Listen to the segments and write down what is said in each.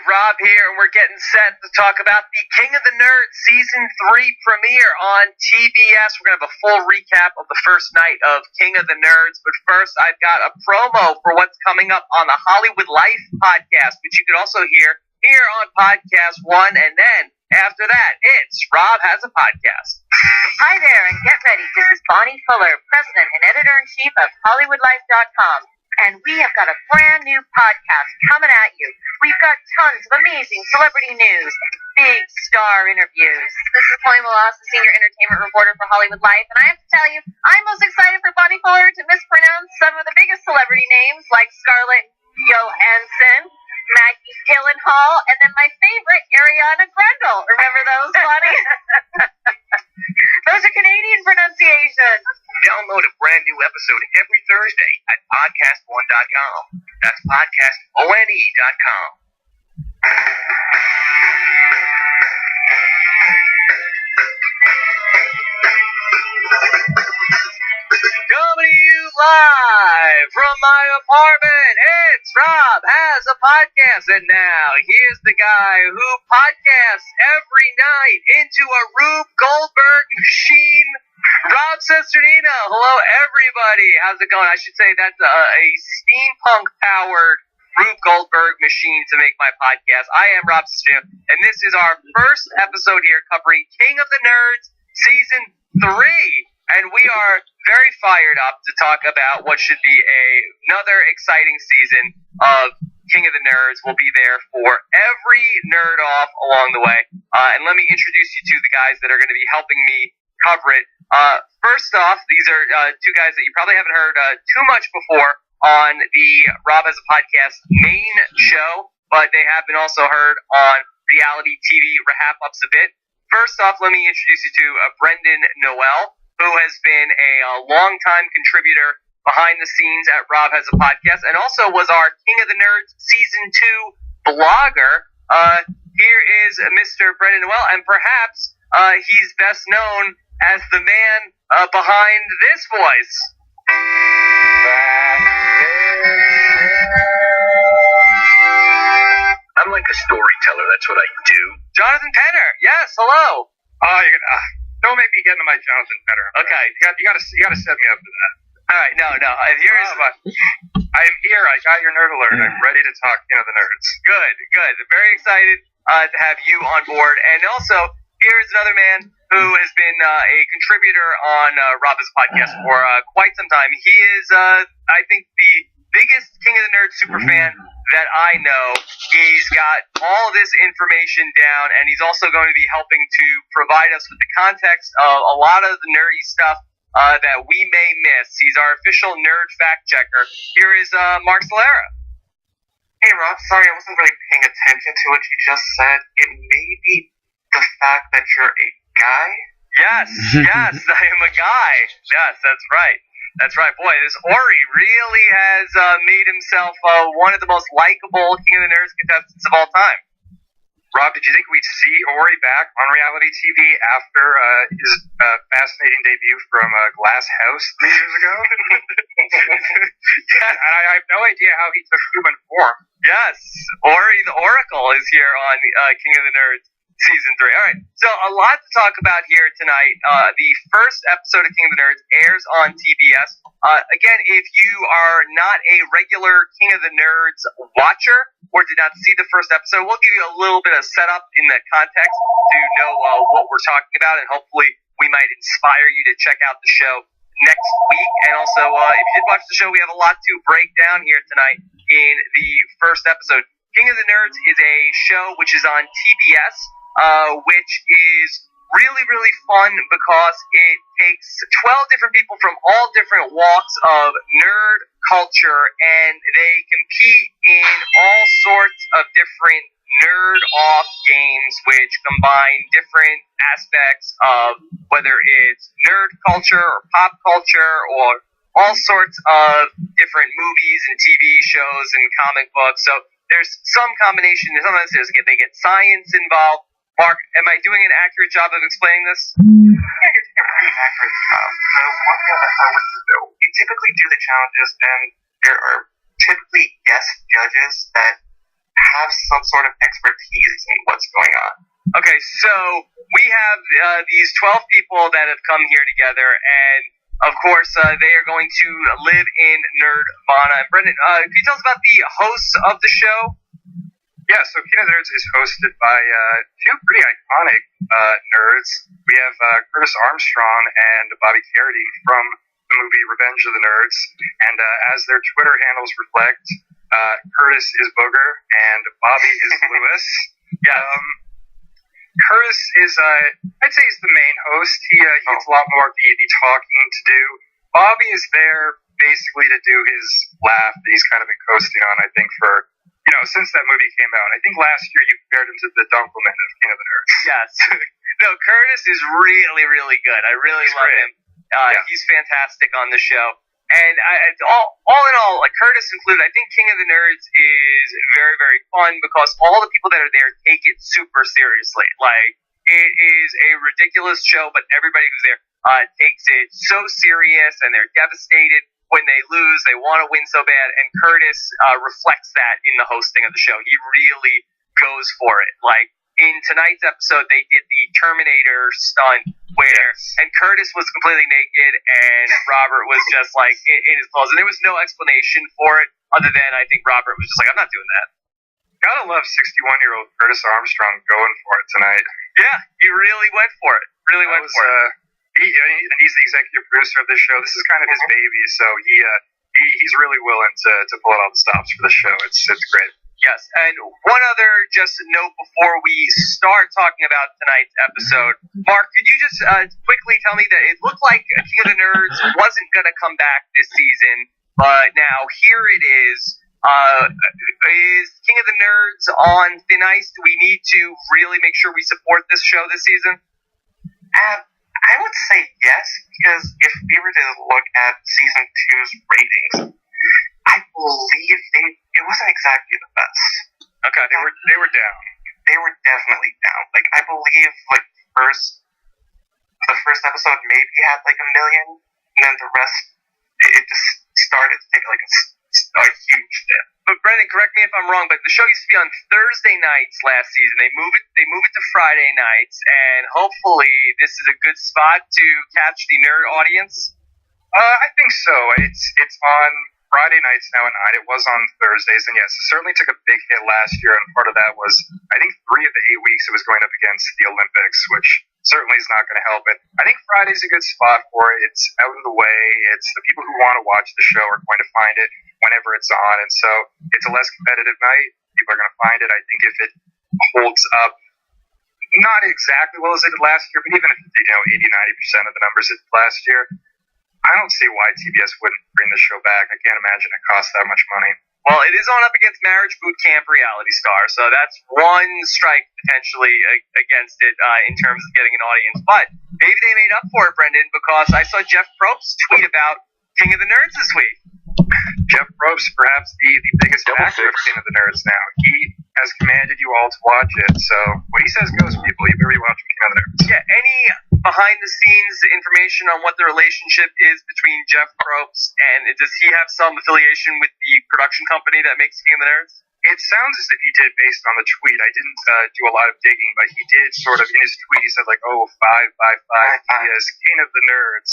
Rob here, and we're getting set to talk about the King of the Nerds Season 3 premiere on TBS. We're going to have a full recap of the first night of King of the Nerds, but first I've got a promo for what's coming up on the Hollywood Life podcast, which you can also hear here on Podcast One, and then after that, it's Rob Has a Podcast. Hi there, and get ready. This is Bonnie Fuller, President and Editor-in-Chief of HollywoodLife.com. And we have got a brand new podcast coming at you. We've got tons of amazing celebrity news and big star interviews. This is Chloe Molas, the Senior Entertainment Reporter for Hollywood Life, and I have to tell you, I'm most excited for Bonnie Fuller to mispronounce some of the biggest celebrity names like Scarlett Johansson, Maggie Gyllenhaal, and then my favorite, Ariana Grande. Remember those, Bonnie? Those are Canadian pronunciations. Download a brand new episode every Thursday at podcastone.com. That's podcastone.com. Coming to you live from my apartment, it's Rob Has a Podcast, and now here's the guy who podcasts every night into a Rube Goldberg machine, Rob Cesternino. Hello, everybody. How's it going? I should say that's a steampunk-powered Rube Goldberg machine to make my podcast. I am Rob Cesternino, and this is our first episode here covering King of the Nerds Season 3. And we are very fired up to talk about what should be another exciting season of King of the Nerds. We'll be there for every nerd off along the way. And let me introduce you to the guys that are going to be helping me cover it. First off, these are two guys that you probably haven't heard too much before on the Rob Has a Podcast main show, but they have been also heard on reality TV wrap-ups a bit. First off, let me introduce you to Brendan Noel, who has been a long-time contributor behind the scenes at Rob Has a Podcast, and also was our King of the Nerds Season 2 blogger. Here is Mr. Brendan Noel, and perhaps he's best known as the man behind this voice. I'm like a storyteller, that's what I do. Jonathan Penner, yes, hello. Oh, you're gonna... don't make me get into my Jonathan Penner. Okay. You gotta set me up for that. All right, no. Here's I am here. I got your nerd alert. I'm ready to talk, the nerds. Good. Very excited to have you on board. And also, here is another man who has been a contributor on Rob's podcast for quite some time. He is, I think, the biggest King of the Nerds superfan that I know. He's got all this information down, and he's also going to be helping to provide us with the context of a lot of the nerdy stuff that we may miss. He's our official nerd fact checker. Here is Mark Solera. Hey Rob, sorry I wasn't really paying attention to what you just said. It may be the fact that you're a guy? Yes, I am a guy. Yes, that's right. Boy, this Ori really has made himself one of the most likable King of the Nerds contestants of all time. Rob, did you think we'd see Ori back on reality TV after his fascinating debut from Glass House 3 years ago? Yeah, I have no idea how he took human form. Yes, Ori the Oracle is here on King of the Nerds Season 3. All right, so a lot to talk about here tonight. The first episode of King of the Nerds airs on TBS. Again, if you are not a regular King of the Nerds watcher or did not see the first episode, we'll give you a little bit of setup in the context to know what we're talking about, and hopefully we might inspire you to check out the show next week. And also, if you did watch the show, we have a lot to break down here tonight in the first episode. King of the Nerds is a show which is on TBS, which is really, really fun because it takes 12 different people from all different walks of nerd culture, and they compete in all sorts of different nerd-off games which combine different aspects of whether it's nerd culture or pop culture or all sorts of different movies and TV shows and comic books. So there's some combination. Sometimes they get science involved. Mark, am I doing an accurate job of explaining this? Yeah, you're doing a pretty accurate job. So one thing that I would do, you typically do the challenges, and there are typically guest judges that have some sort of expertise in what's going on. Okay, so we have these 12 people that have come here together, and of course, they are going to live in Nerdvana. And Brendan, can you tell us about the hosts of the show? Yeah, so King of the Nerds is hosted by two pretty iconic nerds. We have Curtis Armstrong and Bobby Carradine from the movie Revenge of the Nerds. And as their Twitter handles reflect, Curtis is Booger and Bobby is Lewis. Yeah. Curtis is, I'd say he's the main host. He gets a lot more of the talking to do. Bobby is there basically to do his laugh that he's kind of been coasting on, I think, for, since that movie came out. I think last year you compared him to the Dunkelman of King of the Nerds. Yes. No, Curtis is really, really good. I really love him. He's fantastic on the show. And all in all, like Curtis included, I think King of the Nerds is very, very fun because all the people that are there take it super seriously. Like, it is a ridiculous show, but everybody who's there takes it so serious, and they're devastated when they lose. They want to win so bad, and Curtis reflects that in the hosting of the show. He really goes for it. Like, in tonight's episode, they did the Terminator stunt where, and Curtis was completely naked, and Robert was just like in his clothes, and there was no explanation for it other than I think Robert was just like, I'm not doing that. Gotta love 61-year-old Curtis Armstrong going for it tonight. Yeah, he really went for it. He's the executive producer of this show. This is kind of his baby, so he's really willing to pull out all the stops for the show. It's great. Yes, and one other just note before we start talking about tonight's episode. Mark, could you just quickly tell me that it looked like King of the Nerds wasn't going to come back this season, but now here it is. Is King of the Nerds on thin ice? Do we need to really make sure we support this show this season? I would say yes, because if we were to look at season 2's ratings, I believe it wasn't exactly the best. Okay, they were down. They were definitely down. Like, I believe the first episode maybe had like 1 million, and then the rest it just started to take like a huge dip. But Brendan, correct me if I'm wrong, but the show used to be on Thursday nights last season. They move it to Friday nights, and hopefully this is a good spot to catch the nerd audience. I think so. It's on Friday nights now at 9. It was on Thursdays, and yes, it certainly took a big hit last year, and part of that was, I think, 3 of the 8 weeks it was going up against the Olympics, which certainly is not going to help it. I think Friday's a good spot for it. It's out of the way. It's the people who want to watch the show are going to find it whenever it's on, and so it's a less competitive night. People are going to find it. I think if it holds up, not exactly well as it did last year, but even if it did, 80-90% of the numbers it did last year, I don't see why TBS wouldn't bring the show back. I can't imagine it costs that much money. Well, it is on up against Marriage Boot Camp Reality Star, so that's one strike potentially against it in terms of getting an audience. But maybe they made up for it, Brendan, because I saw Jeff Probst tweet about King of the Nerds this week. Jeff Probst, perhaps the biggest factor of King of the Nerds now. He has commanded you all to watch it, so what he says goes, people. You better be watching King of the Nerds. Yeah, any behind-the-scenes information on what the relationship is between Jeff Probst and does he have some affiliation with the production company that makes King of the Nerds? It sounds as if he did based on the tweet. I didn't do a lot of digging, but he did sort of, in his tweet, he said like, 555, yes, King of the Nerds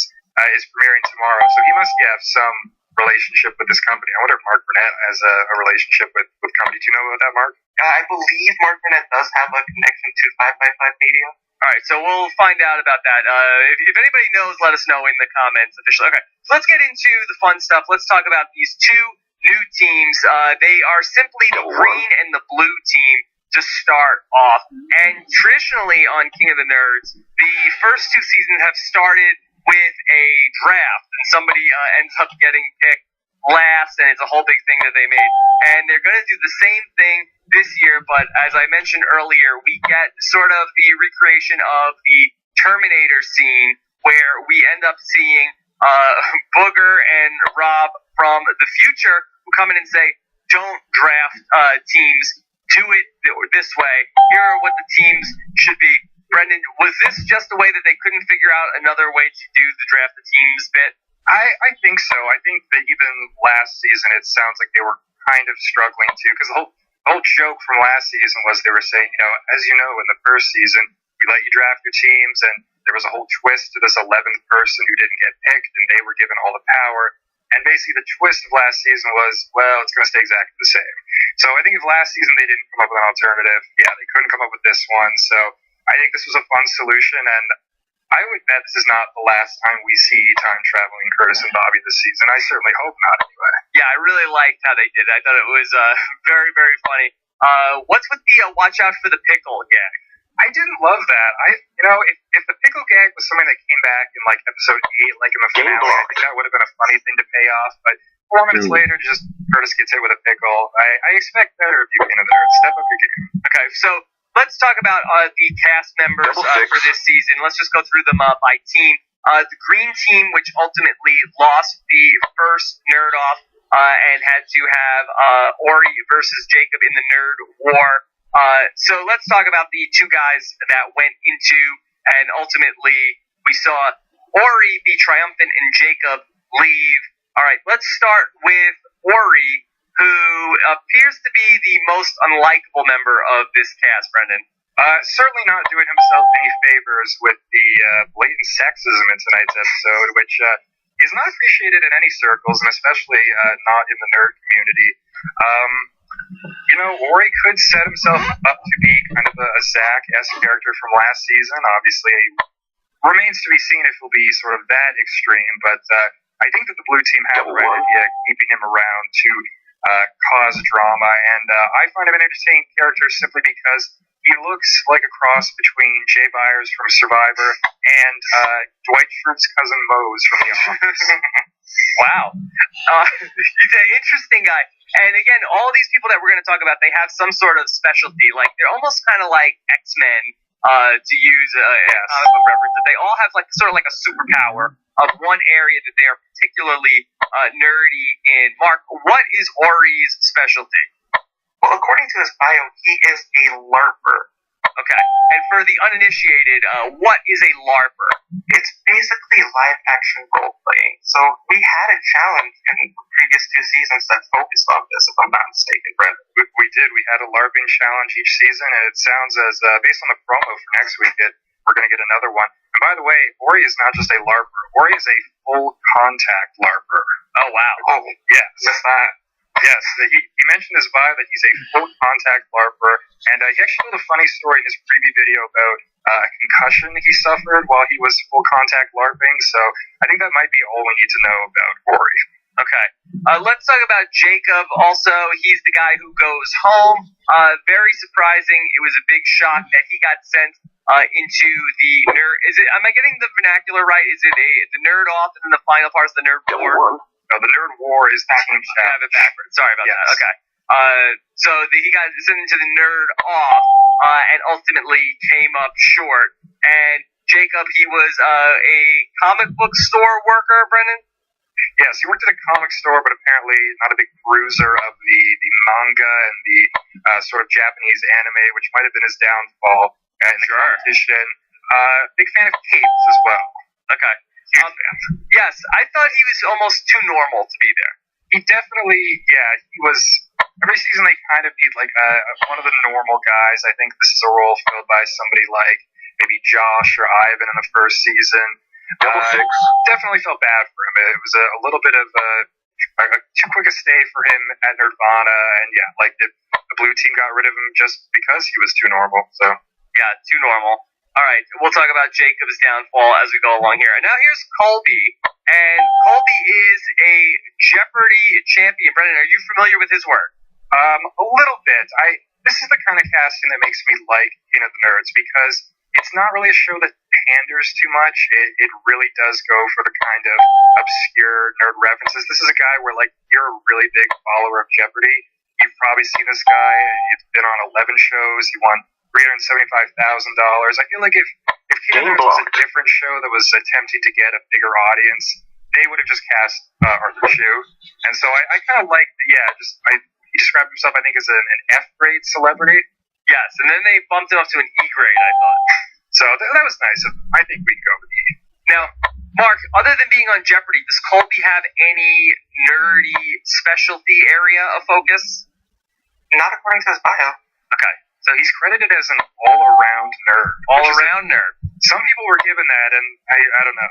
is premiering tomorrow, so he must have some relationship with this company. I wonder if Mark Burnett has a relationship with company. Do you know about that, Mark? I believe Mark Burnett does have a connection to 555 Media. All right, so we'll find out about that. If anybody knows, let us know in the comments officially. Okay, so let's get into the fun stuff. Let's talk about these two new teams. They are simply the green and the blue team to start off. And traditionally on King of the Nerds, the first 2 seasons have started with a draft, and somebody ends up getting picked last, and it's a whole big thing that they made. And they're going to do the same thing this year, but as I mentioned earlier, we get sort of the recreation of the Terminator scene, where we end up seeing Booger and Rob from the future who come in and say, don't draft teams, do it this way. Here are what the teams should be. Brendan, was this just the way that they couldn't figure out another way to do the draft the teams bit? I think so. I think that even last season it sounds like they were kind of struggling to, because The whole joke from last season was they were saying, as you know, in the first season, we let you draft your teams, and there was a whole twist to this 11th person who didn't get picked, and they were given all the power. And basically the twist of last season was, well, it's going to stay exactly the same. So I think if last season they didn't come up with an alternative, they couldn't come up with this one. So I think this was a fun solution, and I would bet this is not the last time we see time-traveling Curtis and Bobby this season. I certainly hope not, anyway. Yeah, I really liked how they did it. I thought it was very, very funny. What's with the watch out for the pickle gag? I didn't love that. If the pickle gag was something that came back in like episode 8, like in the finale, I think that would have been a funny thing to pay off. But 4 minutes later, just Curtis gets hit with a pickle. I expect better of you, Nerds. Step up your game. Okay, so let's talk about the cast members for this season. Let's just go through them by team. The green team, which ultimately lost the first nerd off and had to have Ori versus Jacob in the nerd war. So let's talk about the two guys that went into, and ultimately we saw Ori be triumphant and Jacob leave. All right, let's start with Ori, who appears to be the most unlikable member of this cast, Brendan. Certainly not doing himself any favors with the blatant sexism in tonight's episode, which is not appreciated in any circles, and especially not in the nerd community. Ori could set himself up to be kind of a Zack-esque character from last season. Obviously, remains to be seen if he'll be sort of that extreme, but I think that the blue team had the right idea keeping him around to cause drama, and I find him an entertaining character simply because he looks like a cross between Jay Byers from Survivor and Dwight Schrute's cousin Mose from The Office. Wow. He's an interesting guy. And again, all these people that we're going to talk about, they have some sort of specialty. Like, they're almost kind of like X-Men, to use a comic book reference. They all have like sort of like a superpower of one area that they are particularly nerdy in. Mark, what is Ori's specialty? Well, according to his bio, he is a LARPer. Okay. And for the uninitiated, what is a LARPer? It's basically live-action role-playing. So we had a challenge in the previous 2 seasons that focused on this, if I'm not mistaken, Brent. We did. We had a LARPing challenge each season, and it sounds as, based on the promo for next week, we're going to get another one. And by the way, Ori is not just a LARPer. Ori is a full-contact LARPer. Oh, wow. Oh, yes. Just that. Yes, he mentioned in his bio that he's a full-contact LARPer, and he actually told a funny story in his preview video about a concussion he suffered while he was full-contact LARPing, so I think that might be all we need to know about Ori. Okay. Let's talk about Jacob also. He's the guy who goes home. Very surprising. It was a big shock that he got sent into the nerd... Am I getting the vernacular right? Is it the nerd off and then the final part is the nerd war? No, the nerd war is the team chat. I have it backwards. Sorry about that. Okay. So he got sent into the nerd off and ultimately came up short. And Jacob, he was a comic book store worker, Brendan? Yes, he worked at a comic store, but apparently not a big bruiser of the manga and the sort of Japanese anime, which might have been his downfall in the competition. Big fan of capes as well. Okay. Yes, I thought he was almost too normal to be there. He definitely, he was. Every season they kind of need like one of the normal guys. I think this is a role filled by somebody like maybe Josh or Ivan in the first season. Definitely felt bad for him. It was a little bit of too quick a stay for him at Nirvana, and the blue team got rid of him just because he was too normal. So yeah, too normal. All right, we'll talk about Jacob's downfall as we go along here. Now here's Colby, and Colby is a Jeopardy champion. Brendan, are you familiar with his work? A little bit. This is the kind of casting that makes me like the Nerds, because it's not really a show that panders too much. It really does go for the kind of obscure nerd references. This is a guy where you're a really big follower of Jeopardy. You've probably seen this guy. He's been on 11 shows. He won $375,000. I feel like if King of Nerds was a different show that was attempting to get a bigger audience, they would have just cast Arthur Chu. And so I kind of like, he described himself, I think, as an F-grade celebrity. Yes, and then they bumped him up to an E-grade, I thought. So that was nice. I think we can go with E. Now, Mark, other than being on Jeopardy, does Colby have any nerdy specialty area of focus? Not according to his bio. Okay, so he's credited as an all-around nerd. All-around nerd. Some people were given that, and I don't know.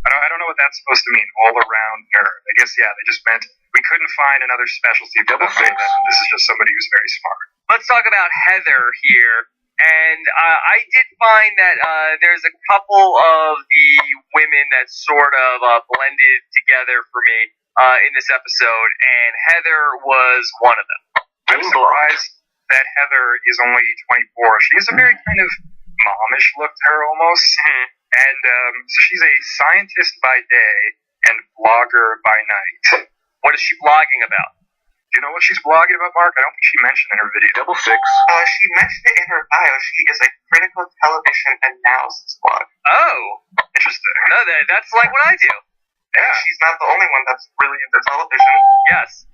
I don't know what that's supposed to mean. All-around nerd. I guess they just meant we couldn't find another specialty for that. This is just somebody who's very smart. Let's talk about Heather here. And I did find that there's a couple of the women that sort of blended together for me in this episode, and Heather was one of them. I'm surprised that Heather is only 24. She has a very kind of momish look to her almost. And so she's a scientist by day and blogger by night. What is she blogging about? Do you know what she's blogging about, Mark? I don't think she mentioned in her video. She mentioned it in her bio. She is a critical television analysis blog. Oh, interesting. No, that's like what I do. Yeah, she's not the only one that's really into television. Yes.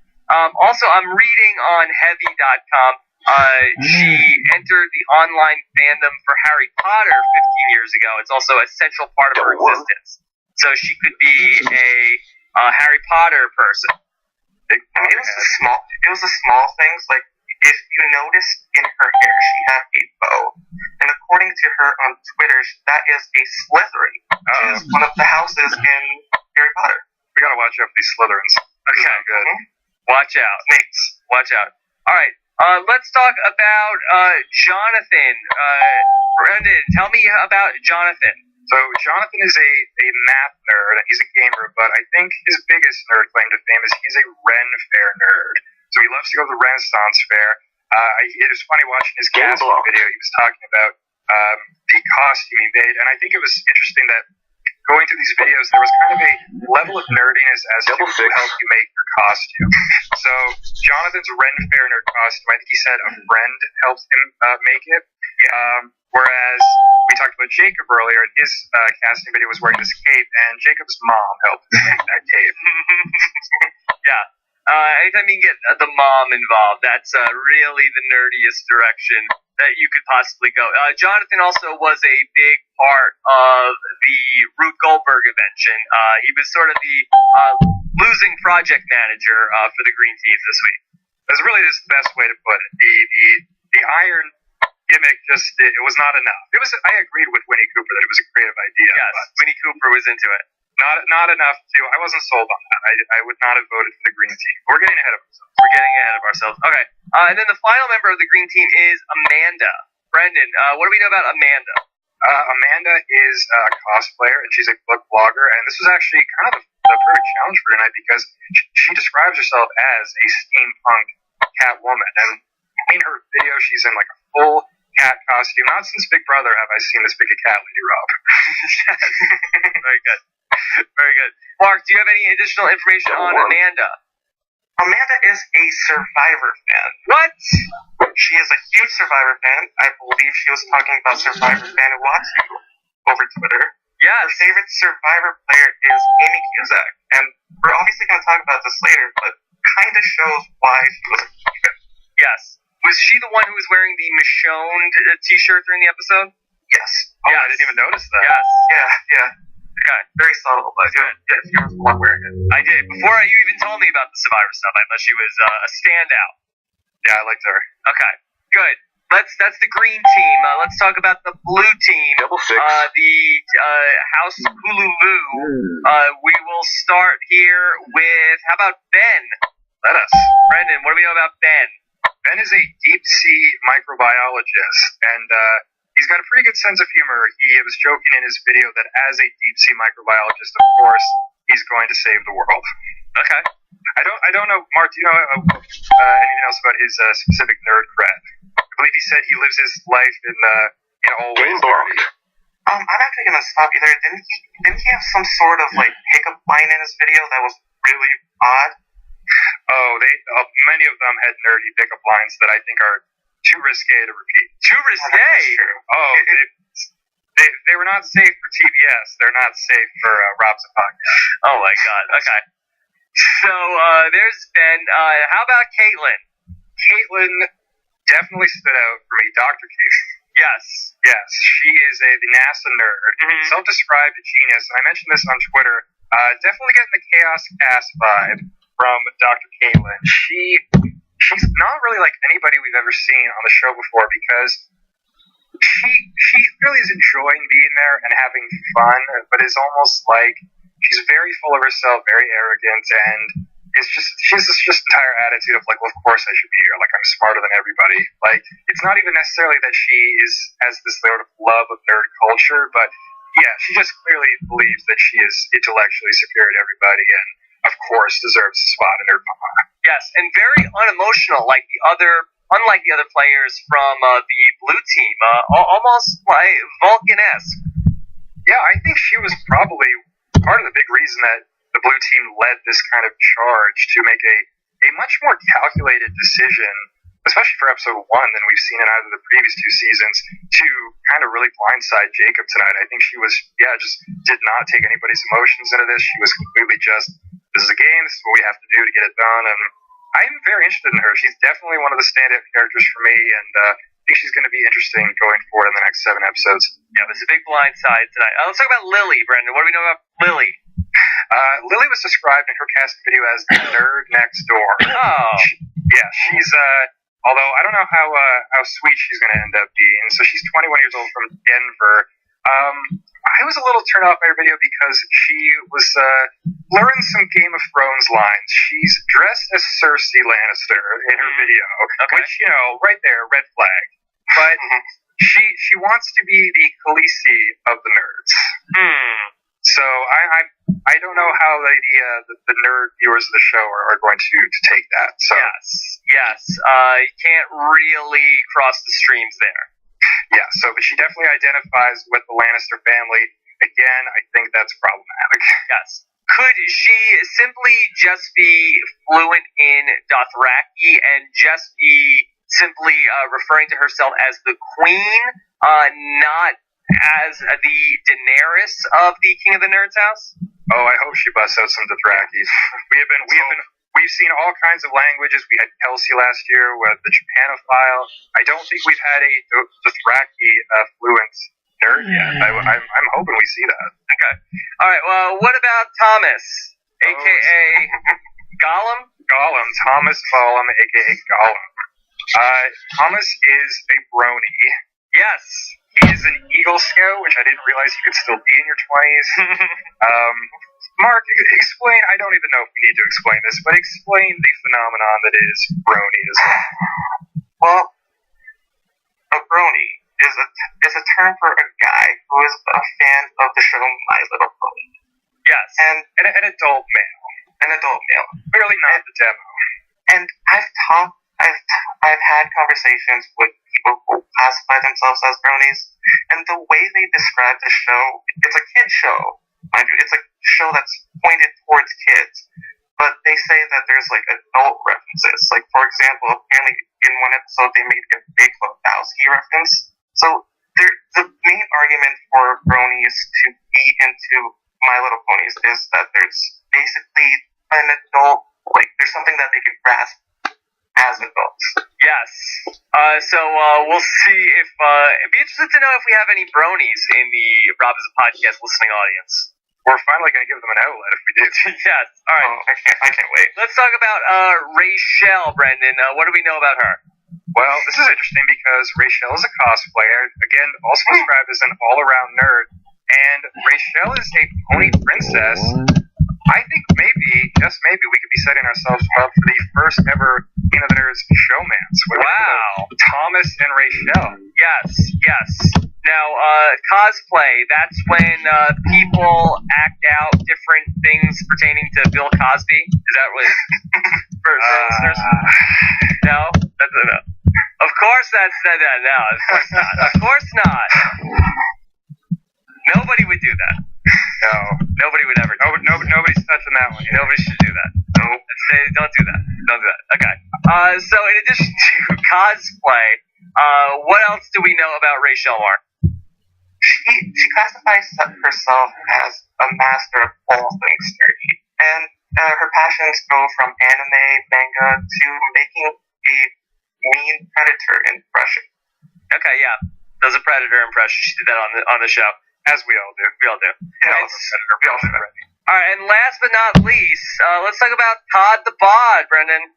Also, I'm reading on Heavy.com. She entered the online fandom for Harry Potter 15 years ago. It's also a central part of her existence. So she could be a Harry Potter person. It was the small things, like if you noticed in her hair she had a bow, and according to her on Twitter, that is a Slytherin, which is one of the houses in Harry Potter. We gotta watch out for these Slytherins. Okay, good. Watch out. Thanks. Watch out. All right, let's talk about Jonathan. Brendan, tell me about Jonathan. So Jonathan is a math nerd, and he's a gamer, but I think his biggest nerd claim to fame is he's a Ren Fair nerd. So he loves to go to the Renaissance Fair. It was funny watching his casting video. He was talking about the costume he made, and I think it was interesting that going through these videos, there was kind of a level of nerdiness as to who helped you make your costume. So Jonathan's Ren Fair nerd costume, I think he said a friend helped him make it. Whereas we talked about Jacob earlier, and his casting video was wearing this cape, and Jacob's mom helped him make that cape. Yeah. Anytime you can get the mom involved, that's really the nerdiest direction that you could possibly go. Jonathan also was a big part of the Rube Goldberg invention. He was sort of the losing project manager for the Green Teams this week. That's really just the best way to put it. The iron gimmick it was not enough. I agreed with Winnie Cooper that it was a creative idea. Yes, Winnie Cooper was into it. Not enough to. I wasn't sold on that. I would not have voted for the Green Team. We're getting ahead of ourselves. Okay. And then the final member of the Green Team is Amanda. Brendan, what do we know about Amanda? Amanda is a cosplayer, and she's a book blogger, and this was actually kind of a perfect challenge for tonight because she describes herself as a steampunk Catwoman. And in her video, she's in like a full cat costume. Not since Big Brother have I seen this big a cat lady, Rob. Very good. Very good. Mark, do you have any additional information on Amanda? Amanda is a Survivor fan. What? She is a huge Survivor fan. I believe she was talking about Survivor fan who watched you over Twitter. Yes. Her favorite Survivor player is Amy Cusack. And we're obviously going to talk about this later, but kind of shows why she was a huge fan. Yes. Was she the one who was wearing the Michonne t-shirt during the episode? Yes. Oh, yeah, I didn't even notice that. Yes. Yeah. Okay. Very subtle, but yeah, she was the one wearing it. I did. Before you even told me about the Survivor stuff, I thought she was a standout. Yeah, I liked her. Okay. Good. That's the green team. Let's talk about the blue team. The House Hululu. We will start here with, how about Ben? Let us. Brendan, what do we know about Ben? Ben is a deep-sea microbiologist, and he's got a pretty good sense of humor. He was joking in his video that as a deep-sea microbiologist, of course, he's going to save the world. Okay. I don't know, Mark, do you know anything else about his specific nerd cred? I believe he said he lives his life in all ways nerdy. I'm actually going to stop you there. Didn't he have some sort of, like, pickup line in his video that was really odd? Oh, many of them had nerdy pickup lines that I think are too risque to repeat. Too risque? Oh, they were not safe for TBS. They're not safe for Rob's podcast. Oh my God. Okay. So there's Ben. How about Caitlin? Caitlin definitely stood out for me. Dr. Caitlin. Yes. She is the NASA nerd, self-described genius. And I mentioned this on Twitter. Definitely getting the Chaos Cast vibe from Dr. Caitlin. She she's not really like anybody we've ever seen on the show before because she really is enjoying being there and having fun, but is almost like she's very full of herself, very arrogant, and she's this entire attitude of like, well, of course I should be here. Like, I'm smarter than everybody. Like, it's not even necessarily that she has this sort of love of nerd culture, but yeah, she just clearly believes that she is intellectually superior to everybody, and of course deserves a spot in Nerdmama. Yes, and very unemotional, unlike the other players from the blue team, almost like Vulcan-esque. Yeah, I think she was probably part of the big reason that the blue team led this kind of charge to make a much more calculated decision, especially for episode 1 than we've seen in either of the previous 2 seasons, to kind of really blindside Jacob tonight. I think she was, just did not take anybody's emotions into this. She was completely just, this is a game, this is what we have to do to get it done, and I'm very interested in her. She's definitely one of the standout characters for me, and I think she's going to be interesting going forward in the next 7 episodes. Yeah, there's a big blindside tonight. Let's talk about Lily, Brendan. What do we know about Lily? Lily was described in her casting video as the nerd next door. Oh. She's, although I don't know how sweet she's going to end up being. So she's 21 years old from Denver. I was a little turned off by her video because she was blurring some Game of Thrones lines. She's dressed as Cersei Lannister in her video, which, right there, red flag. But she wants to be the Khaleesi of the nerds. So I don't know how the nerd viewers of the show are going to take that. So yes, you can't really cross the streams there. Yeah, but she definitely identifies with the Lannister family. Again, I think that's problematic. Yes. Could she simply just be fluent in Dothraki and just be simply referring to herself as the queen, not as the Daenerys of the King of the Nerds house? Oh, I hope she busts out some Dothrakis. We've seen all kinds of languages. We had Kelsey last year with the Japanophile. I don't think we've had a Dothraki fluent nerd yet. I'm hoping we see that. Okay. All right. Well, what about Thomas, a.k.a. Gollum? Thomas Gollum, a.k.a. Gollum. Thomas is a brony. Yes. He is an Eagle Scout, which I didn't realize you could still be in your 20s. Mark, explain, I don't even know if we need to explain this, but explain the phenomenon that is bronyism. Well, a brony is a term for a guy who is a fan of the show My Little Pony. Yes, and an adult male. An adult male. Clearly not the demo. And I've had conversations with people who classify themselves as bronies, and the way they describe the show, it's a kid show. Mind you, it's a show that's pointed towards kids, but they say that there's like adult references. Like, for example, apparently in one episode they made a Big Lebowski reference. So the main argument for bronies to be into My Little Ponies is that there's basically an adult, like there's something that they can grasp as adults. Yes. So we'll see if it'd be interesting to know if we have any bronies in the Rob is a Podcast listening audience. We're finally going to give them an outlet if we did. Yes. All right. Oh, I can't wait. Let's talk about Rachel, Brendan. What do we know about her? Well, this is interesting because Rachel is a cosplayer. Again, also described as an all-around nerd. And Rachel is a pony princess. I think maybe, just maybe, we could be setting ourselves up for the first ever King of the Nerds showmance. Wow. Thomas and Rachel. Yes. Now, cosplay, that's when people act out different things pertaining to Bill Cosby. Is that what for listeners? No? That's no. Of course that's no, of course not. Of course not. Nobody would do that. No. Nobody would ever do that. Nobody's touching that one. Nobody should do that. Nope. Don't do that. Okay. So in addition to cosplay, what else do we know about Rachel, Mark? She classifies herself as a master of all things nerdy, and her passions go from anime, manga, to making a mean predator impression. Okay, yeah, does a predator impression. She did that on the show, as we all do. We all do. Yeah, we all do that. All right, and last but not least, let's talk about Todd the Bod, Brendan.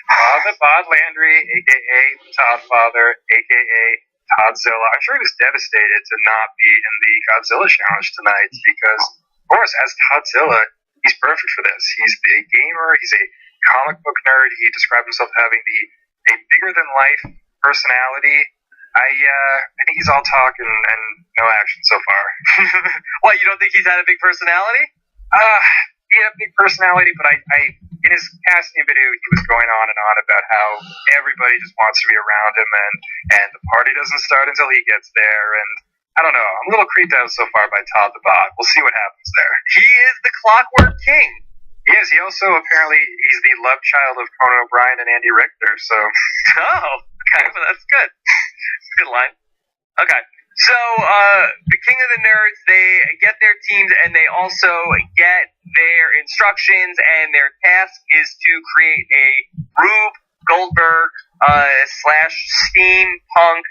Father Bod Landry, a.k.a. Todd Father, a.k.a. Todzilla. I'm sure he was devastated to not be in the Godzilla Challenge tonight because, of course, as Todzilla, he's perfect for this. He's a gamer. He's a comic book nerd. He described himself having a bigger-than-life personality. I think he's all talk and no action so far. What, you don't think he's had a big personality? He had a big personality, but I in his casting video, he was going on and on about how everybody just wants to be around him, and the party doesn't start until he gets there, and I don't know. I'm a little creeped out so far by Todd the Bot. We'll see what happens there. He is the Clockwork King. He is. He also, apparently, he's the love child of Conan O'Brien and Andy Richter, so... Oh, okay, well, that's good. Good line. Okay. So, the King of the Nerds, they get their teams, and they also get their instructions, and their task is to create a Rube Goldberg slash steampunk,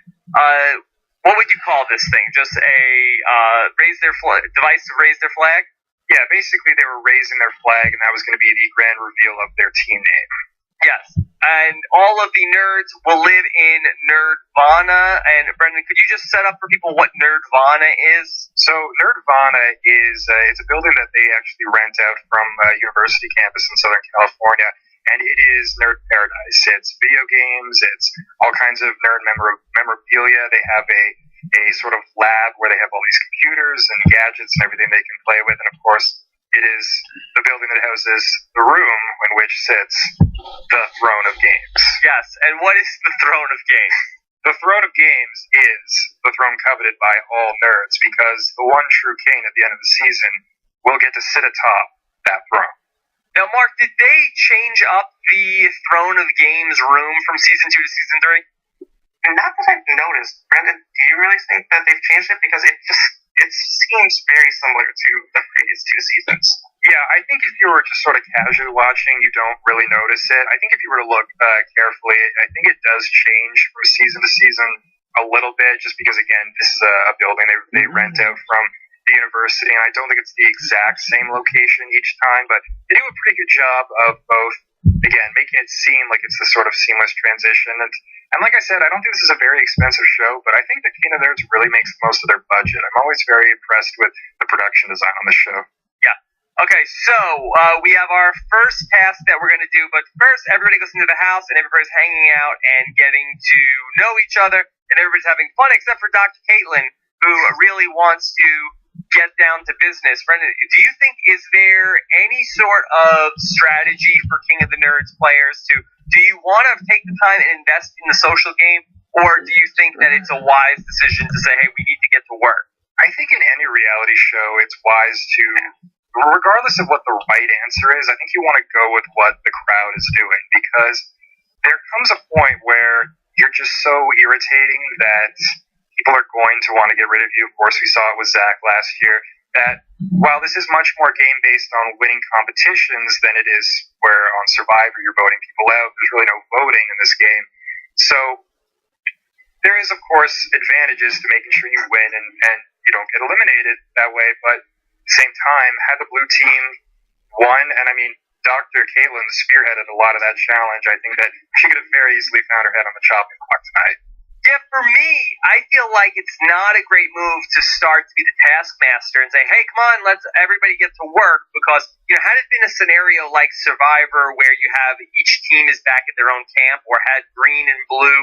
what would you call this thing? Just a device to raise their flag? Yeah, basically they were raising their flag, and that was going to be the grand reveal of their team name. Yes, and all of the nerds will live in Nerdvana. And Brendan, could you just set up for people what Nerdvana is? So Nerdvana is it's a building that they actually rent out from a university campus in Southern California, and it is nerd paradise. It's video games, it's all kinds of nerd memorabilia. They have a sort of lab where they have all these computers and gadgets and everything they can play with, and of course, it is the building that houses the room in which sits the Throne of Games. Yes, and what is the Throne of Games? The Throne of Games is the throne coveted by all nerds because the one true king at the end of the season will get to sit atop that throne. Now, Mark, did they change up the Throne of Games room from Season 2 to Season 3? Not that I've noticed. Brandon, do you really think that they've changed it? Because it seems very similar to the previous two seasons. Yeah, I think if you were just sort of casually watching, you don't really notice it. I think if you were to look carefully, I think it does change from season to season a little bit, just because, again, this is a building they rent out from the university, and I don't think it's the exact same location each time, but they do a pretty good job of both, again, making it seem like it's this sort of seamless transition. And like I said, I don't think this is a very expensive show, but I think the King of Nerds really makes the most of their budget. I'm always very impressed with the production design on the show. Yeah. Okay, so we have our first task that we're going to do, but first everybody goes into the house and everybody's hanging out and getting to know each other, and everybody's having fun except for Dr. Caitlin, who really wants to get down to business. Brendan, do you think, is there any sort of strategy for King of the Nerds players do you want to take the time and invest in the social game, or do you think that it's a wise decision to say, hey, we need to get to work? I think in any reality show, it's wise to, regardless of what the right answer is, I think you want to go with what the crowd is doing, because there comes a point where you're just so irritating that people are going to want to get rid of you. Of course, we saw it with Zach last year, that while this is much more game based on winning competitions than it is where on Survivor you're voting people out, there's really no voting in this game. So there is, of course, advantages to making sure you win and you don't get eliminated that way, but at the same time, had the blue team won, and I mean, Dr. Caitlin spearheaded a lot of that challenge, I think that she could have very easily found her head on the chopping block tonight. Yeah, for me, I feel like it's not a great move to start to be the taskmaster and say, hey, come on, let's everybody get to work, because, had it been a scenario like Survivor where you have each team is back at their own camp, or had green and blue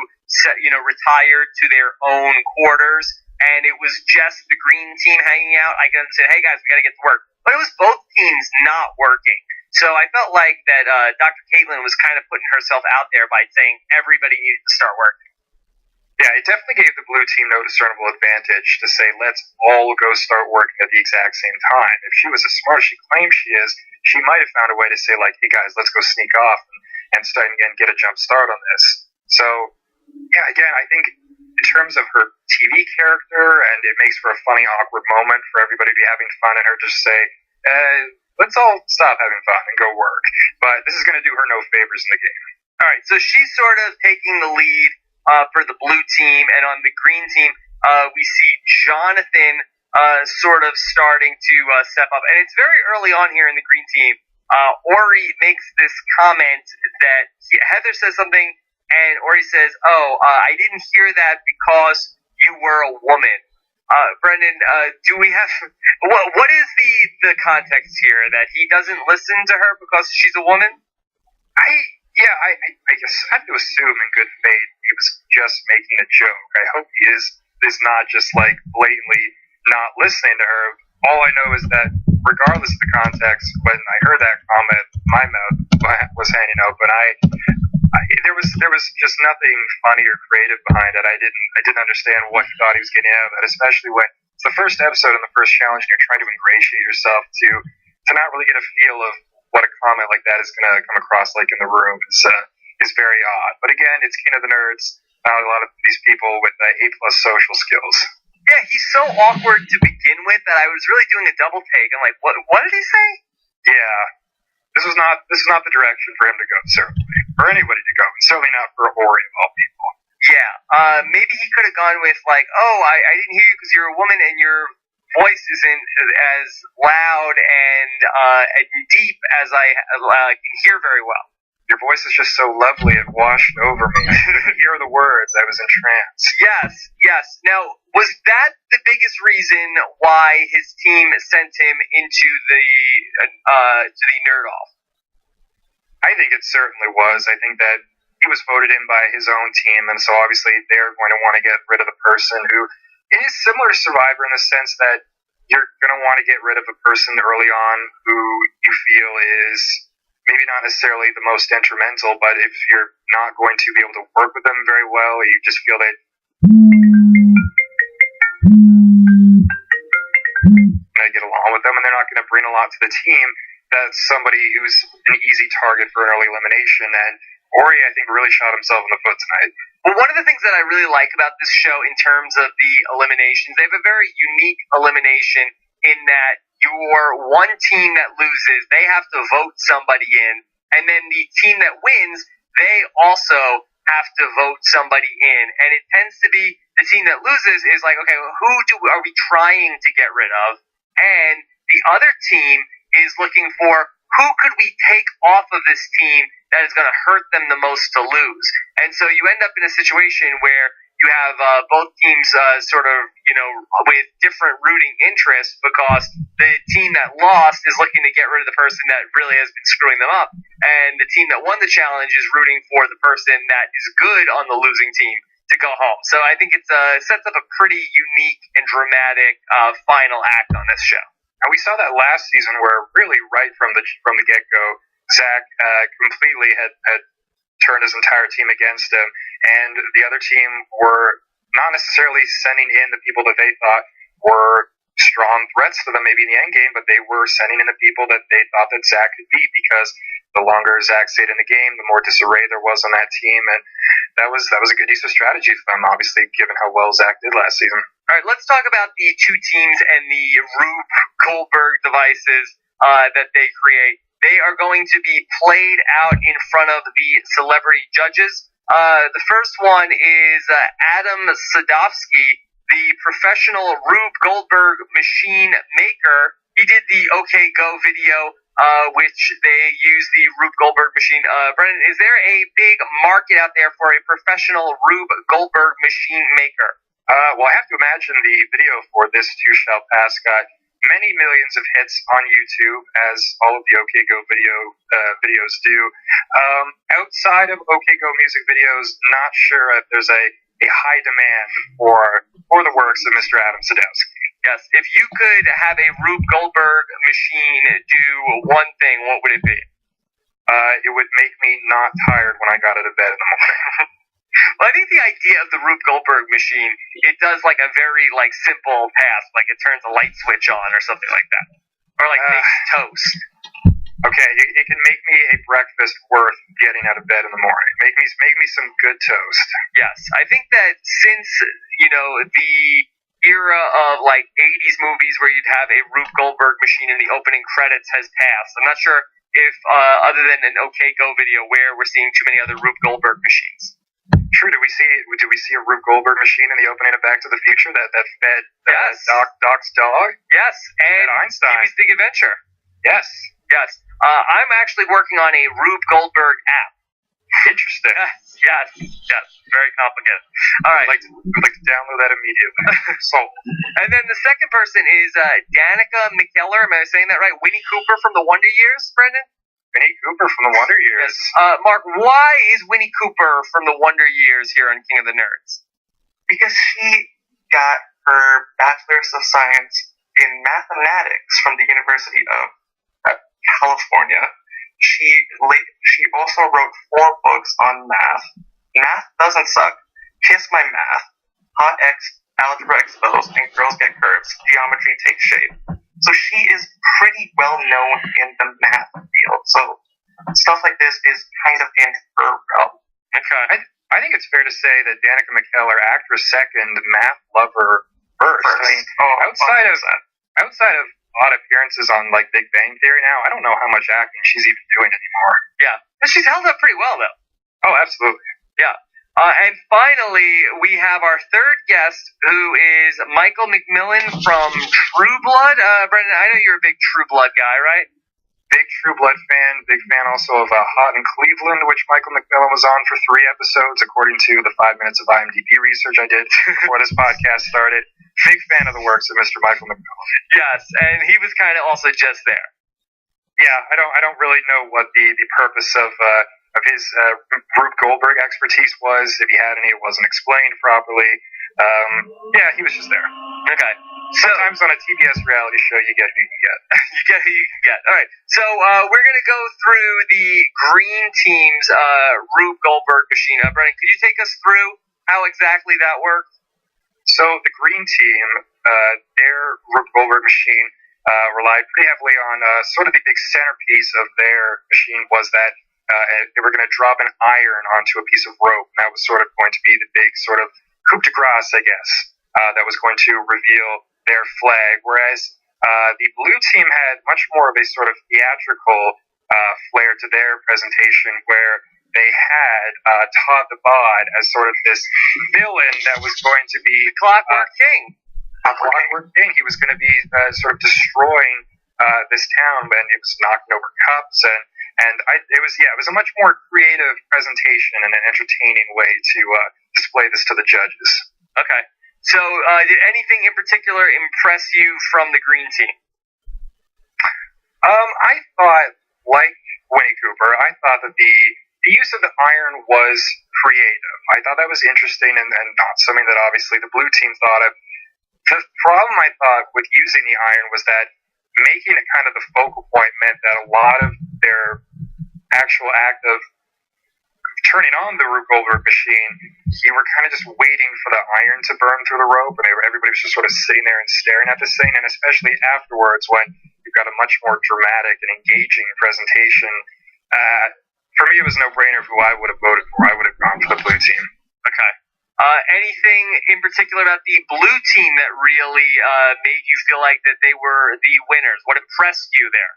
retired to their own quarters, and it was just the green team hanging out, I could say, hey, guys, we got to get to work. But it was both teams not working. So I felt like that Dr. Caitlin was kind of putting herself out there by saying everybody needed to start working. Yeah, it definitely gave the blue team no discernible advantage to say, let's all go start working at the exact same time. If she was as smart as she claims she is, she might have found a way to say, like, hey guys, let's go sneak off and start again, get a jump start on this. So, yeah, again, I think in terms of her TV character, and it makes for a funny, awkward moment for everybody to be having fun and her just say, let's all stop having fun and go work. But this is going to do her no favors in the game. All right, so she's sort of taking the lead for the blue team, and on the green team, we see Jonathan sort of starting to step up. And it's very early on here in the green team Ori makes this comment that Heather says something, and Ori says, "Oh, I didn't hear that because you were a woman." Brendan, do we have what is the context here that he doesn't listen to her because she's a woman? I guess I have to assume in good faith he was just making a joke. I hope he is not just like blatantly not listening to her. All I know is that regardless of the context, when I heard that comment, my mouth was hanging open. There was just nothing funny or creative behind it. I didn't understand what he thought he was getting out of it, especially when it's the first episode and the first challenge, and you're trying to ingratiate yourself to not really get a feel of what a comment like that is going to come across like in the room is very odd. But again, it's King of the Nerds. Not a lot of these people with A+ social skills. Yeah, he's so awkward to begin with that I was really doing a double take. I'm like, what did he say? Yeah, this is not the direction for him to go, certainly, or anybody to go, and certainly not for Ori of all people. Yeah, maybe he could have gone with like, oh, I didn't hear you because you're a woman and your voice isn't as loud and deep as I can hear very well. Your voice is just so lovely and washed over me. I couldn't hear the words. I was entranced. Yes. Now, was that the biggest reason why his team sent him into the to the Nerd Off? I think it certainly was. I think that he was voted in by his own team, and so obviously they're going to want to get rid of the person who is similar to Survivor in the sense that you're going to want to get rid of a person early on who you feel is maybe not necessarily the most detrimental, but if you're not going to be able to work with them very well, you just feel that they get along with them and they're not going to bring a lot to the team, that's somebody who's an easy target for an early elimination. And Ori, I think, really shot himself in the foot tonight. Well, one of the things that I really like about this show in terms of the eliminations, they have a very unique elimination in that your one team that loses, they have to vote somebody in, and then the team that wins, they also have to vote somebody in. And it tends to be the team that loses is like, okay, who are we trying to get rid of? And the other team is looking for who could we take off of this team that is going to hurt them the most to lose. And so you end up in a situation where you have both teams sort of, with different rooting interests because the team that lost is looking to get rid of the person that really has been screwing them up. And the team that won the challenge is rooting for the person that is good on the losing team to go home. So I think it sets up a pretty unique and dramatic final act on this show. And we saw that last season where really right from the get-go, Zach completely had turned his entire team against him, and the other team were not necessarily sending in the people that they thought were strong threats to them maybe in the end game, but they were sending in the people that they thought that Zach could beat, because the longer Zach stayed in the game, the more disarray there was on that team, and that was a good use of strategy for them, obviously, given how well Zach did last season. All right, let's talk about the two teams and the Rube Goldberg devices that they create. They are going to be played out in front of the celebrity judges. The first one is Adam Sadovsky, the professional Rube Goldberg machine maker. He did the OK Go video, which they use the Rube Goldberg machine. Brendan, is there a big market out there for a professional Rube Goldberg machine maker? Well, I have to imagine the video for This Too Shall Pass got many millions of hits on YouTube, as all of the OK Go videos do. Outside of OK Go music videos, not sure if there's a high demand for the works of Mr. Adam Sadowski. Yes, if you could have a Rube Goldberg machine do one thing, what would it be? It would make me not tired when I got out of bed in the morning. Well, I think the idea of the Rube Goldberg machine, it does like a very simple task, like it turns a light switch on or something like that, or makes toast. Okay, it can make me a breakfast worth getting out of bed in the morning. Make me some good toast. Yes, I think that since the era of 80s movies where you'd have a Rube Goldberg machine in the opening credits has passed. I'm not sure if other than an OK Go video where we're seeing too many other Rube Goldberg machines. True. Did we see a Rube Goldberg machine in the opening of Back to the Future that fed yes. Doc's dog? Yes, and Einstein. Pee-wee's Big Adventure. Yes. I'm actually working on a Rube Goldberg app. Interesting. Yes, very complicated. All right. I'd like to download that immediately. Sold. And then the second person is Danica McKellar. Am I saying that right? Winnie Cooper from the Wonder Years, Brendan? Winnie Cooper from the Wonder Years. Mark, why is Winnie Cooper from the Wonder Years here on King of the Nerds? Because she got her Bachelor's of Science in Mathematics from the University of California. She also wrote 4 books on math. Math doesn't suck. Kiss My Math. Hot X, Algebra Exposed, and Girls Get Curves. Geometry Takes Shape. So she is pretty well known in the math field. So stuff like this is kind of in her realm. Okay. I think it's fair to say that Danica McKellar, actress second, math lover first. I mean, outside of odd appearances on like Big Bang Theory now, I don't know how much acting she's even doing anymore. Yeah, but she's held up pretty well though. Oh, absolutely. Yeah. And finally, we have our third guest, who is Michael McMillan from True Blood. Brendan, I know you're a big True Blood guy, right? Big True Blood fan. Big fan also of Hot in Cleveland, which Michael McMillan was on for 3 episodes, according to the 5 minutes of IMDb research I did before this podcast started. Big fan of the works of Mr. Michael McMillan. Yes, and he was kind of also just there. Yeah, I don't really know what the purpose of his Rube Goldberg expertise was. If he had any, it wasn't explained properly. Yeah, he was just there. Okay. Sometimes on a TBS reality show, you get who you can get. You get who you can get. All right. So we're going to go through the Green Team's Rube Goldberg machine. Brennan, could you take us through how exactly that worked? So the Green Team, their Rube Goldberg machine relied pretty heavily on sort of the big centerpiece of their machine was that they were going to drop an iron onto a piece of rope, and that was sort of going to be the big sort of coup de grace, I guess, that was going to reveal their flag, whereas the Blue Team had much more of a sort of theatrical flair to their presentation, where they had Todd the Bod as sort of this villain that was going to be Clockwork King. Clockwork King. He was going to be sort of destroying this town, and he was knocking over cups, and it was a much more creative presentation and an entertaining way to display this to the judges. Okay. So, did anything in particular impress you from the Green Team? I thought, like Winnie Cooper, I thought that the use of the iron was creative. I thought that was interesting and not something that obviously the Blue Team thought of. The problem I thought with using the iron was that making it kind of the focal point meant that a lot of their actual act of turning on the Rube Goldberg machine, you were kind of just waiting for the iron to burn through the rope, and everybody was just sort of sitting there and staring at this thing, and especially afterwards when you've got a much more dramatic and engaging presentation. For me, it was a no-brainer for who I would have voted for. I would have gone for the Blue Team. Okay. Anything in particular about the Blue Team that really made you feel like that they were the winners? What impressed you there?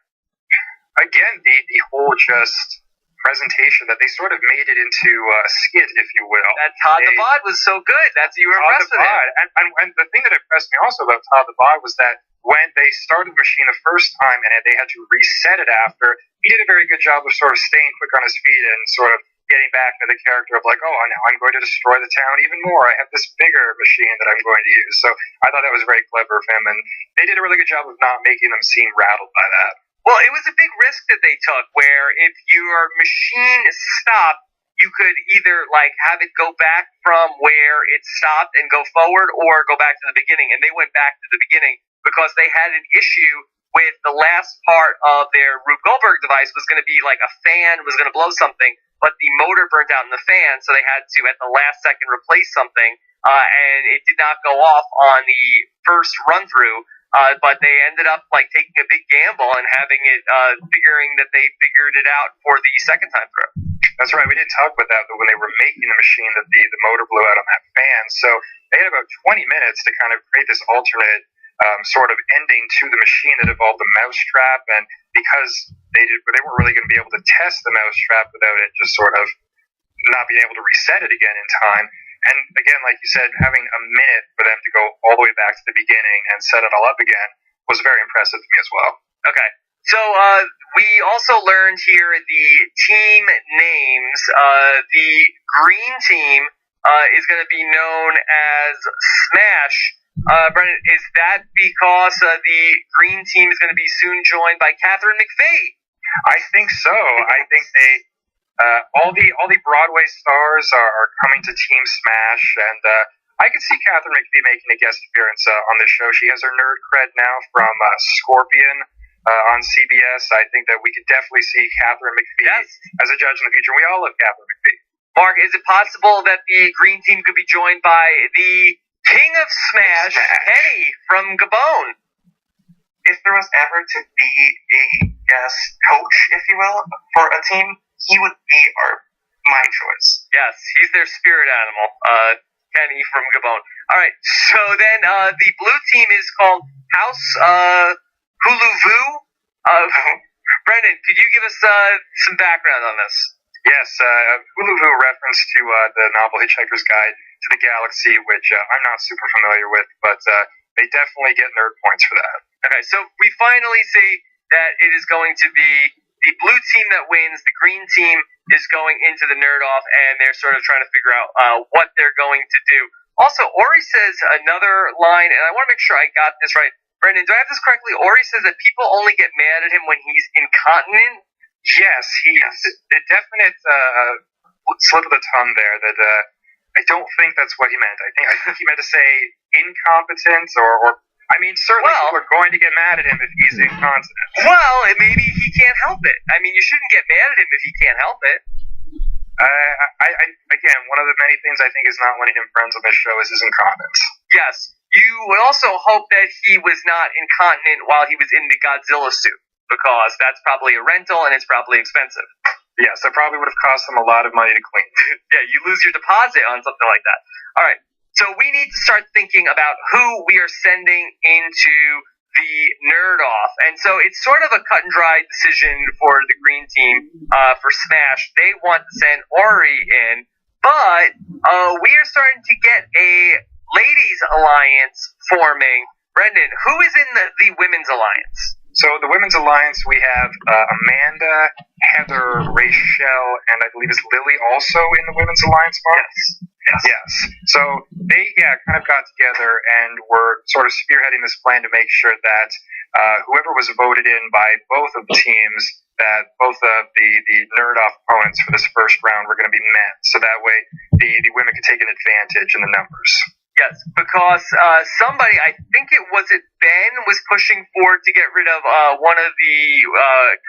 Again, the whole just presentation that they sort of made it into a skit, if you will. That Todd the Bod was so good. You were impressed with him. And the thing that impressed me also about Todd the Bod was that when they started the machine the first time and they had to reset it after, he did a very good job of sort of staying quick on his feet and sort of getting back to the character of like, oh, now I'm going to destroy the town even more. I have this bigger machine that I'm going to use. So I thought that was very clever of him, and they did a really good job of not making them seem rattled by that. Well, it was a big risk that they took, where if your machine stopped, you could either like have it go back from where it stopped and go forward, or go back to the beginning. And they went back to the beginning because they had an issue with the last part of their Rube Goldberg device was going to be like a fan was going to blow something, but the motor burned out in the fan, so they had to at the last second replace something, and it did not go off on the first run through. But they ended up like taking a big gamble and having it, figuring that they figured it out for the second time through. That's right. We did talk about that, but when they were making the machine, that the motor blew out on that fan. So they had about 20 minutes to kind of create this alternate sort of ending to the machine that involved the mousetrap, and because they weren't really going to be able to test the mousetrap without it just sort of not being able to reset it again in time. And again, like you said, having a minute for them to go all the way back to the beginning and set it all up again was very impressive to me as well. Okay. So we also learned here the team names. The green team is going to be known as Smash. Brendan, is that because the green team is going to be soon joined by Catherine McPhee? I think so. I think they all the Broadway stars are coming to Team Smash, and I could see Catherine McPhee making a guest appearance on this show. She has her nerd cred now from Scorpion on CBS. I think that we could definitely see Catherine McPhee as a judge in the future. We all love Catherine McPhee. Mark, is it possible that the green team could be joined by the King of Smash, Kenny from Gabon? If there was ever to be a guest coach, if you will, for a team, he would be my choice. Yes, he's their spirit animal, Kenny from Gabon. All right, so then the blue team is called House Huluvu. Brendan, could you give us some background on this? Yes, Huluvu reference to the novel Hitchhiker's Guide to the Galaxy, which I'm not super familiar with, but they definitely get nerd points for that. Okay, so we finally see that it is going to be the blue team that wins. The green team is going into the nerd off, and they're sort of trying to figure out what they're going to do. Also, Ori says another line, and I want to make sure I got this right. Brendan, do I have this correctly? Ori says that people only get mad at him when he's incontinent. Yes, a definite slip of the tongue there. That I don't think that's what he meant. I think he meant to say incompetent, or I mean, certainly people are going to get mad at him if he's incontinent. Well, maybe he can't help it. I mean, you shouldn't get mad at him if he can't help it. Again, one of the many things I think is not winning him friends on this show is his incontinence. Yes. You would also hope that he was not incontinent while he was in the Godzilla suit, because that's probably a rental and it's probably expensive. Yes, that probably would have cost him a lot of money to clean. Yeah, you lose your deposit on something like that. All right, so we need to start thinking about who we are sending into the nerd off. And so it's sort of a cut and dry decision for the green team for Smash. They want to send Ori in, but we are starting to get a ladies' alliance forming. Brendan, who is in the women's alliance? So the women's alliance, we have Amanda, Heather, Rachel, and I believe it's Lily also in the women's alliance, Mark? Yes. So they kind of got together and were sort of spearheading this plan to make sure that whoever was voted in by both of the teams, that both of the nerd-off opponents for this first round were going to be met. So that way the women could take an advantage in the numbers. Yes, because somebody, I think it Ben, was pushing for to get rid of one of the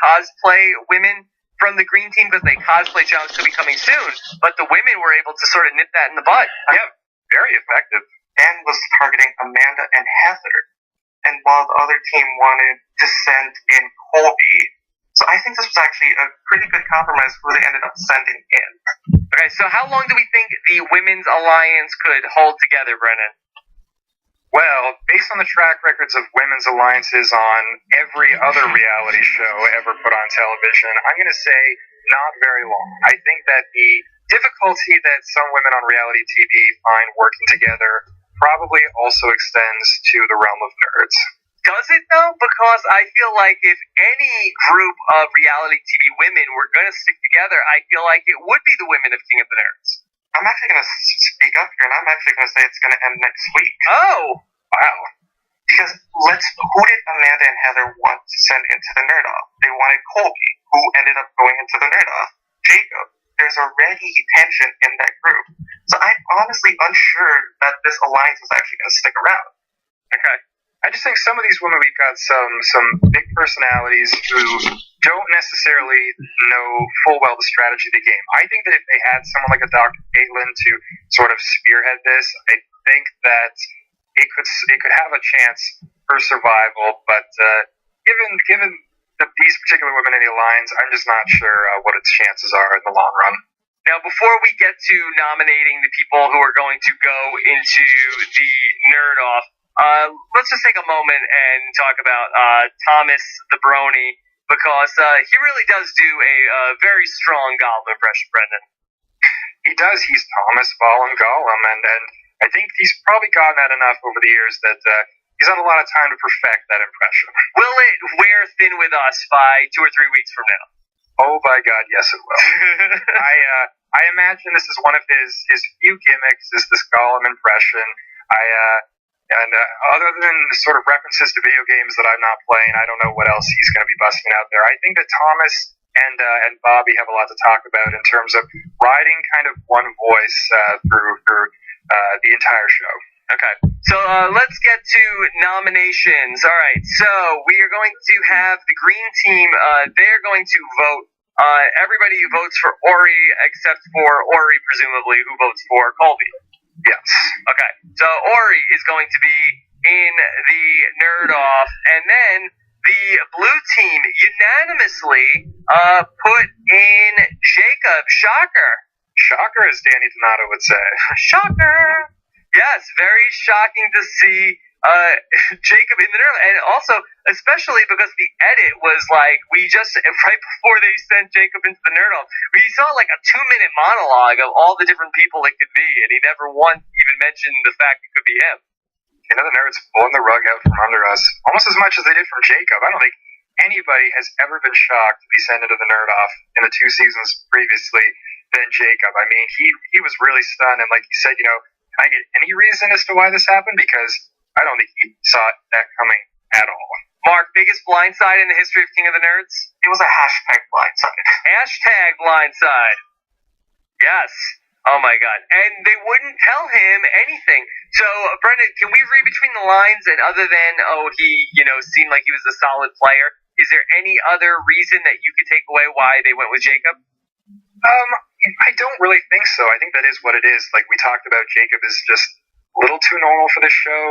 cosplay women from the green team because the cosplay challenge could be coming soon, but the women were able to sort of nip that in the bud. Yeah, very effective. Ben was targeting Amanda and Heather, and while the other team wanted to send in Colby. So I think this was actually a pretty good compromise who they ended up sending in. Okay, so how long do we think the women's alliance could hold together, Brennan? Well, based on the track records of women's alliances on every other reality show ever put on television, I'm going to say not very long. I think that the difficulty that some women on reality TV find working together probably also extends to the realm of nerds. Does it, though? Because I feel like if any group of reality TV women were going to stick together, I feel like it would be the women of King of the Nerds. I'm actually going to speak up here, and I'm actually going to say it's going to end next week. Oh! Wow. Because who did Amanda and Heather want to send into the nerd off? They wanted Colby, who ended up going into the nerd off. Jacob. There's already tension in that group. So I'm honestly unsure that this alliance is actually going to stick around. Okay. I just think some of these women, we've got some big personalities who don't necessarily know full well the strategy of the game. I think that if they had someone like a Dr. Caitlin to sort of spearhead this, I think that it could have a chance for survival. But given these particular women in the alliance, I'm just not sure what its chances are in the long run. Now, before we get to nominating the people who are going to go into the nerd off, let's just take a moment and talk about Thomas the Brony, because he really does do a very strong Gollum impression, Brendan. He does. He's Thomas Gollum, and I think he's probably gotten that enough over the years that he's had a lot of time to perfect that impression. Will it wear thin with us by 2 or 3 weeks from now? Oh, by God, yes, it will. I imagine this is one of his few gimmicks, is this Gollum impression. Other than sort of references to video games that I'm not playing, I don't know what else he's going to be busting out there. I think that Thomas and Bobby have a lot to talk about in terms of riding kind of one voice through the entire show. Okay, so let's get to nominations. All right, so we are going to have the green team. They're going to vote. Everybody who votes for Ori, except for Ori, presumably, who votes for Colby. Yes. Okay, so Ori is going to be in the Nerd Off, and then the blue team unanimously put in Jacob. Shocker. Shocker, as Danny Donato would say. Shocker. Yes, very shocking to see Jacob in the Nerd Off, and also especially because the edit was like, right before they sent Jacob into the Nerd Off, we saw like a 2-minute monologue of all the different people it could be, and he never once even mentioned the fact it could be him. You know, the nerds pulling the rug out from under us almost as much as they did from Jacob. I don't think anybody has ever been shocked to be sent into the Nerd Off in the 2 seasons previously than Jacob. I mean, he was really stunned, and like you said, can I get any reason as to why this happened? Because I don't think he saw that coming at all. Mark, biggest blindside in the history of King of the Nerds? It was a hashtag blindside. Hashtag blindside. Yes. Oh my God. And they wouldn't tell him anything. So, Brendan, can we read between the lines? And other than, he, seemed like he was a solid player, is there any other reason that you could take away why they went with Jacob? I don't really think so. I think that is what it is. Like we talked about, Jacob is just a little too normal for this show.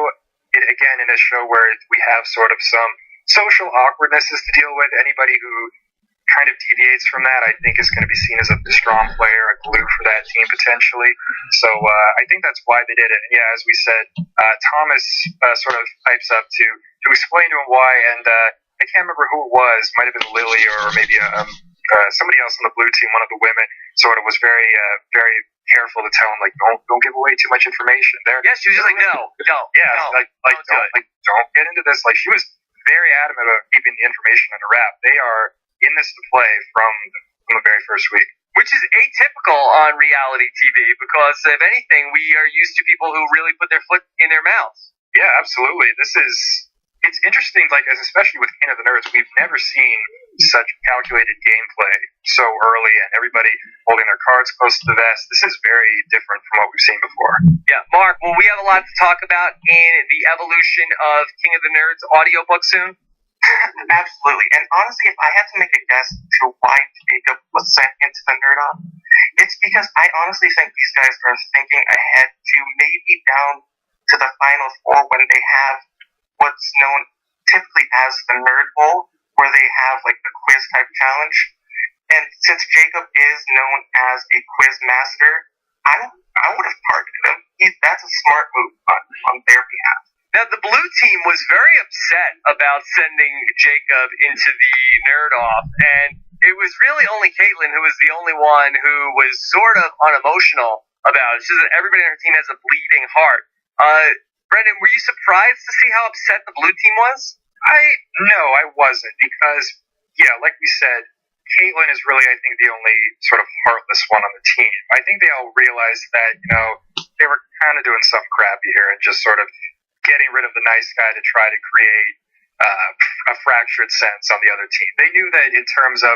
Again, in a show where we have sort of some social awkwardnesses to deal with, anybody who kind of deviates from that, I think, is going to be seen as a strong player, a glue for that team potentially. So I think that's why they did it. And yeah, as we said, Thomas sort of pipes up to explain to him why, and I can't remember who it was. Might have been Lily or maybe somebody else on the blue team. One of the women sort of was very careful to tell him, like, don't give away too much information. Yes, she was just like, no. Don't get into this. Like, she was very adamant about keeping the information under wrap. They are in this to play from the very first week. Which is atypical on reality TV, because if anything, we are used to people who really put their foot in their mouths. Yeah, absolutely. It's interesting, like, especially with King of the Nerds, we've never seen such calculated gameplay so early and everybody holding their cards close to the vest. This is very different from what we've seen before. Yeah, Mark, will we have a lot to talk about in the evolution of King of the Nerds audiobook soon? Absolutely. And honestly, if I had to make a guess to why Jacob was sent into the Nerd Off, it's because I honestly think these guys are thinking ahead to maybe down to the Final Four when they have what's known typically as the Nerd Bowl, where they have like the quiz type challenge. And since Jacob is known as a quiz master, I would have targeted him. That's a smart move on their behalf. Now, the blue team was very upset about sending Jacob into the Nerd Off, and it was really only Caitlin who was the only one who was sort of unemotional about it. She said everybody on her team has a bleeding heart. Brendan, were you surprised to see how upset the blue team was? No, I wasn't, because, yeah, like we said, Caitlin is really, I think, the only sort of heartless one on the team. I think they all realized that, they were kind of doing something crappy here and just sort of getting rid of the nice guy to try to create a fractured sense on the other team. They knew that in terms of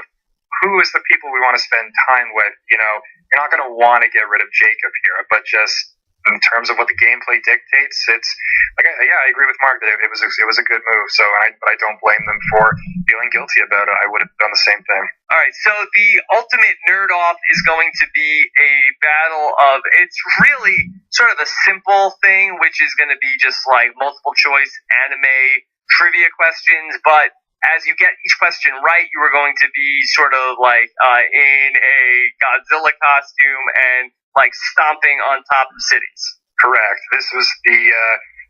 who is the people we want to spend time with, you're not going to want to get rid of Jacob here, but just in terms of what the gameplay dictates, it's like, I agree with Mark that it was a good move. So, but I don't blame them for feeling guilty about it. I would have done the same thing. All right, so the ultimate Nerd Off is going to be a battle of. It's really sort of a simple thing, which is going to be just like multiple choice anime trivia questions, but as you get each question right, you are going to be sort of like in a Godzilla costume and like stomping on top of cities. Correct. This was the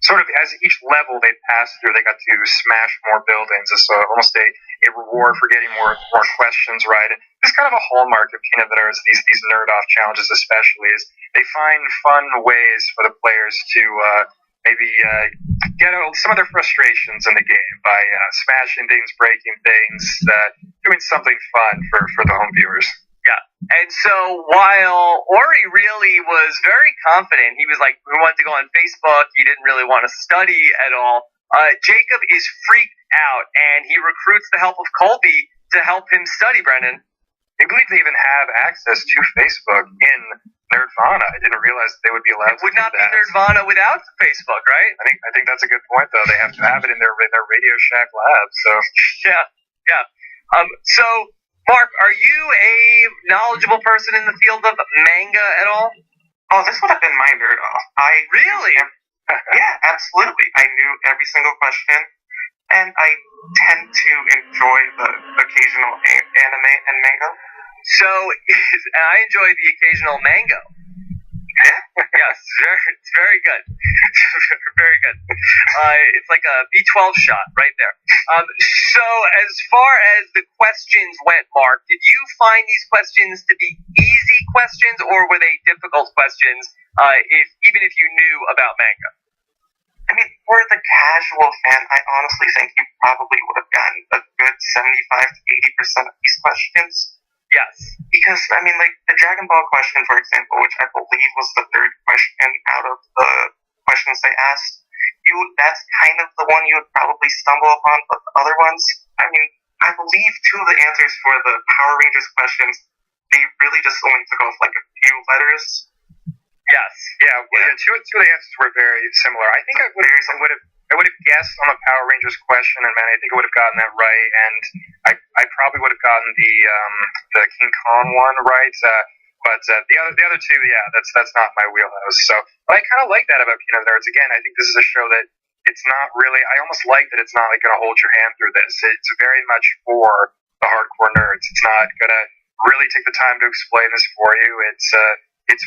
sort of, as each level they passed through, they got to smash more buildings. So almost a reward for getting more questions right. And it's kind of a hallmark of King of the Nerds, these Nerd Off challenges especially, is they find fun ways for the players to maybe get out some of their frustrations in the game by smashing things, breaking things, doing something fun for the home viewers. Yeah. And so while Ori really was very confident, he was like, we wanted to go on Facebook, he didn't really want to study at all, Jacob is freaked out, and he recruits the help of Colby to help him study, Brendan. I believe they even have access to Facebook in Nerdvana. I didn't realize they would be allowed to do that. It would not be Nerdvana without Facebook, right? I think that's a good point, though. They have to have it in their Radio Shack lab, so... Yeah. So, Mark, are you a knowledgeable person in the field of manga at all? Oh, this would have been my nerd off. Really? Yeah, absolutely. I knew every single question, and I tend to enjoy the occasional anime and manga. So, and I enjoy the occasional mango. Yeah? Yes, it's very good. Very good. It's like a B12 shot right there. So, as far as the questions went, Mark, did you find these questions to be easy questions, or were they difficult questions, even if you knew about manga? I mean, for the casual fan, I honestly think you probably would have gotten a good 75 to 80% of these questions. Yes. Because, I mean, like, the Dragon Ball question, for example, which I believe was the third question out of the questions they asked, that's kind of the one you would probably stumble upon, but the other ones, I mean, I believe two of the answers for the Power Rangers questions, they really just only took off, like, a few letters. Yes. Yeah. Two of the answers were very similar. I think I would have guessed on the Power Rangers question, and man, I think I would have gotten that right, and I probably would have gotten the King Kong one right. But the other two, yeah, that's not my wheelhouse. So, but I kind of like that about Kingdom Nerds. Again, I think this is a show that it's not really. I almost like that it's not like going to hold your hand through this. It's very much for the hardcore nerds. It's not going to really take the time to explain this for you. It's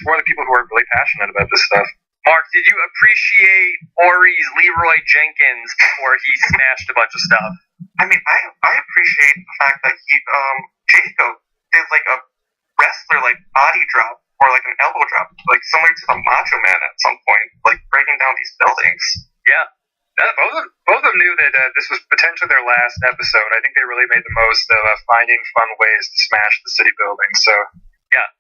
for the people who are really passionate about this stuff. Mark, did you appreciate Ori's Leroy Jenkins before he smashed a bunch of stuff? I mean, I appreciate the fact that Jacob did like a wrestler like body drop or like an elbow drop, like similar to the Macho Man at some point, like breaking down these buildings. Yeah. Both of them knew that this was potentially their last episode. I think they really made the most of finding fun ways to smash the city buildings. So yeah.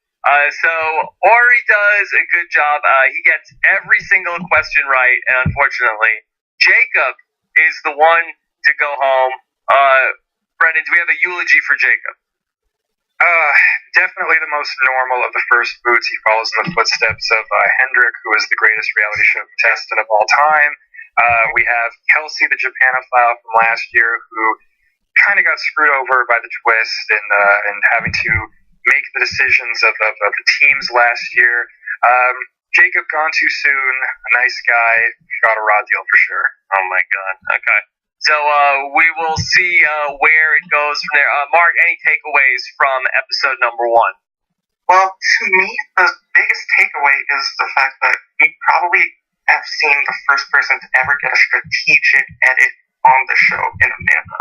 So Ori does a good job. He gets every single question right, and unfortunately, Jacob is the one to go home. Brendan, do we have a eulogy for Jacob? Definitely the most normal of the first boots. He follows in the footsteps of Hendrik, who is the greatest reality show contestant of all time. We have Kelsey, the Japanophile from last year, who kind of got screwed over by the twist and having to make the decisions of the teams last year. Jacob gone too soon. A nice guy. Got a raw deal for sure. Oh my God. Okay. So we will see where it goes from there. Mark, any takeaways from episode number 1? Well, to me, the biggest takeaway is the fact that we probably have seen the first person to ever get a strategic edit on the show in a manga.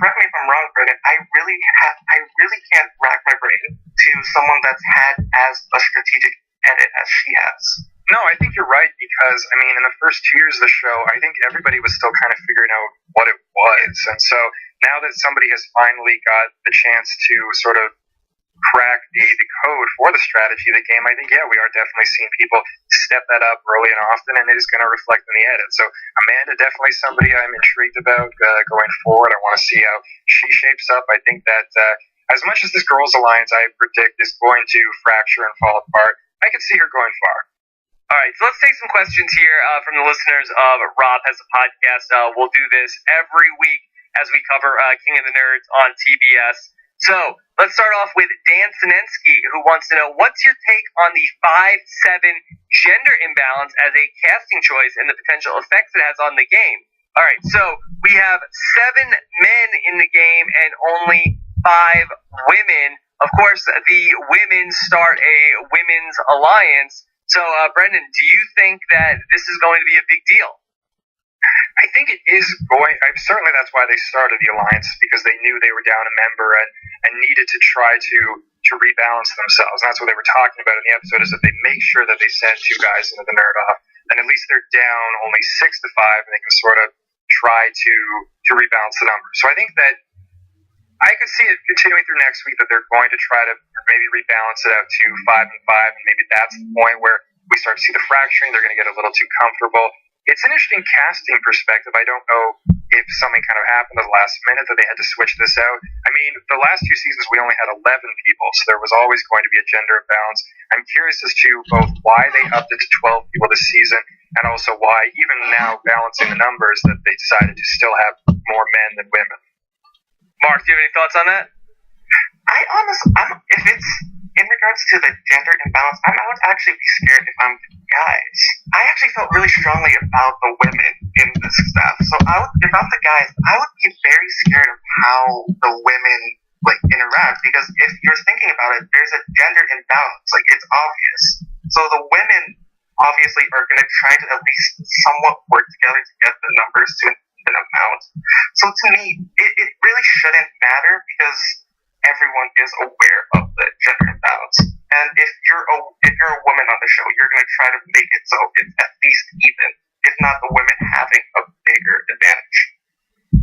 Correct me if I'm wrong, Brendan. I really can't rack my brain to someone that's had as a strategic edit as she has. No, I think you're right, because, I mean, in the first 2 years of the show, I think everybody was still kind of figuring out what it was. And so now that somebody has finally got the chance to sort of crack the code for the strategy of the game, I think, yeah, we are definitely seeing people step that up early and often, and it is going to reflect in the edit. So Amanda, definitely somebody I'm intrigued about going forward. I want to see how she shapes up. I think that as much as this Girls Alliance, I predict, is going to fracture and fall apart, I could see her going far. All right, so let's take some questions here from the listeners of Rob Has a Podcast. We'll do this every week as we cover King of the Nerds on TBS. So let's start off with Dan Sinensky, who wants to know, what's your take on the 5-7 gender imbalance as a casting choice and the potential effects it has on the game? All right, so we have 7 men in the game and only 5 women. Of course, the women start a women's alliance. So, Brendan, do you think that this is going to be a big deal? I think it is going. Certainly, that's why they started the alliance, because they knew they were down a member and needed to try to rebalance themselves. And that's what they were talking about in the episode, is that they make sure that they send 2 guys into the Nerd Off then at least they're down only 6-5, and they can sort of try to rebalance the numbers. So I think that I could see it continuing through next week, that they're going to try to maybe rebalance it out to 5-5, and maybe that's the point where we start to see the fracturing. They're going to get a little too comfortable. It's an interesting casting perspective. I don't know if something kind of happened at the last minute that they had to switch this out. I mean, the last 2 seasons we only had 11 people, so there was always going to be a gender imbalance. I'm curious as to both why they upped it to 12 people this season, and also why, even now balancing the numbers, that they decided to still have more men than women. Mark, do you have any thoughts on that? If it's in regards to the gender imbalance, I would actually be scared if I'm the guys. I actually felt really strongly about the women in this stuff. So if I'm the guys, I would be very scared of how the women interact, because if you're thinking about it, there's a gender imbalance. It's obvious. So the women obviously are going to try to at least somewhat work together to get the numbers to an amount. So to me, it really shouldn't matter, because everyone is aware of the gender imbalance. And if you're a woman on the show, you're going to try to make it so it's at least even, if not the women having a bigger advantage.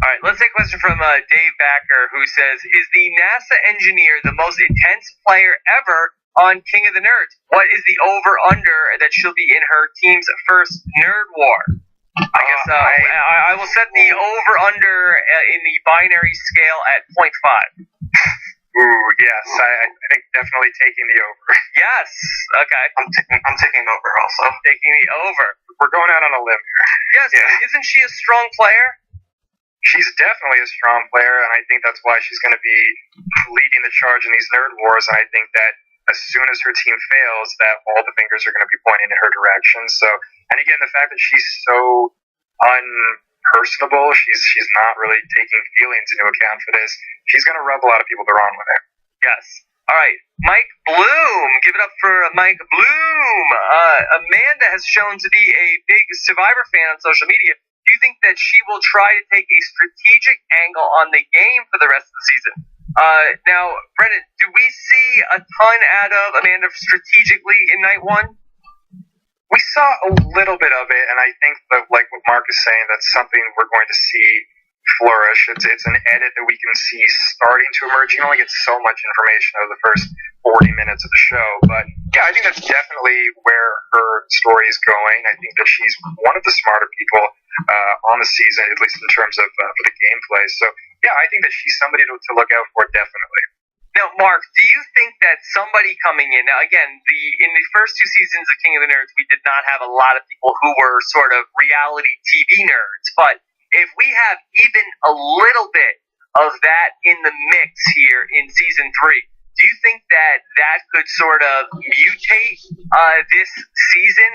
All right, let's take a question from Dave Backer, who says, is the NASA engineer the most intense player ever on King of the Nerds? What is the over-under that she'll be in her team's first Nerd War? I guess I will set the over-under in the binary scale at 0.5. Ooh, yes, I think definitely taking the over. Yes, okay. I'm taking over also. Taking the over. We're going out on a limb here. Yes, yeah. Isn't she a strong player? She's definitely a strong player, and I think that's why she's going to be leading the charge in these Nerd Wars, and I think that as soon as her team fails, that all the fingers are going to be pointing in her direction. So, and again, the fact that she's so unpersonable, she's not really taking feelings into account for this, she's going to rub a lot of people the wrong way. Yes. All right, Mike Bloom. Give it up for Mike Bloom. Amanda has shown to be a big Survivor fan on social media. Do you think that she will try to take a strategic angle on the game for the rest of the season? Now, Brendan, do we see a ton out of Amanda strategically in night one? We saw a little bit of it, and I think that, like what Mark is saying, that's something we're going to see flourish. It's an edit that we can see starting to emerge. You only get so much information out of the first 40 minutes of the show, but yeah, I think that's definitely where her story is going. I think that she's one of the smarter people on the season, at least in terms of for the gameplay. So yeah, I think that she's somebody to look out for, definitely. Now, Mark, do you think that somebody coming in, now again, in the first 2 seasons of King of the Nerds, we did not have a lot of people who were sort of reality TV nerds, but if we have even a little bit of that in the mix here in season 3, do you think that could sort of mutate this season,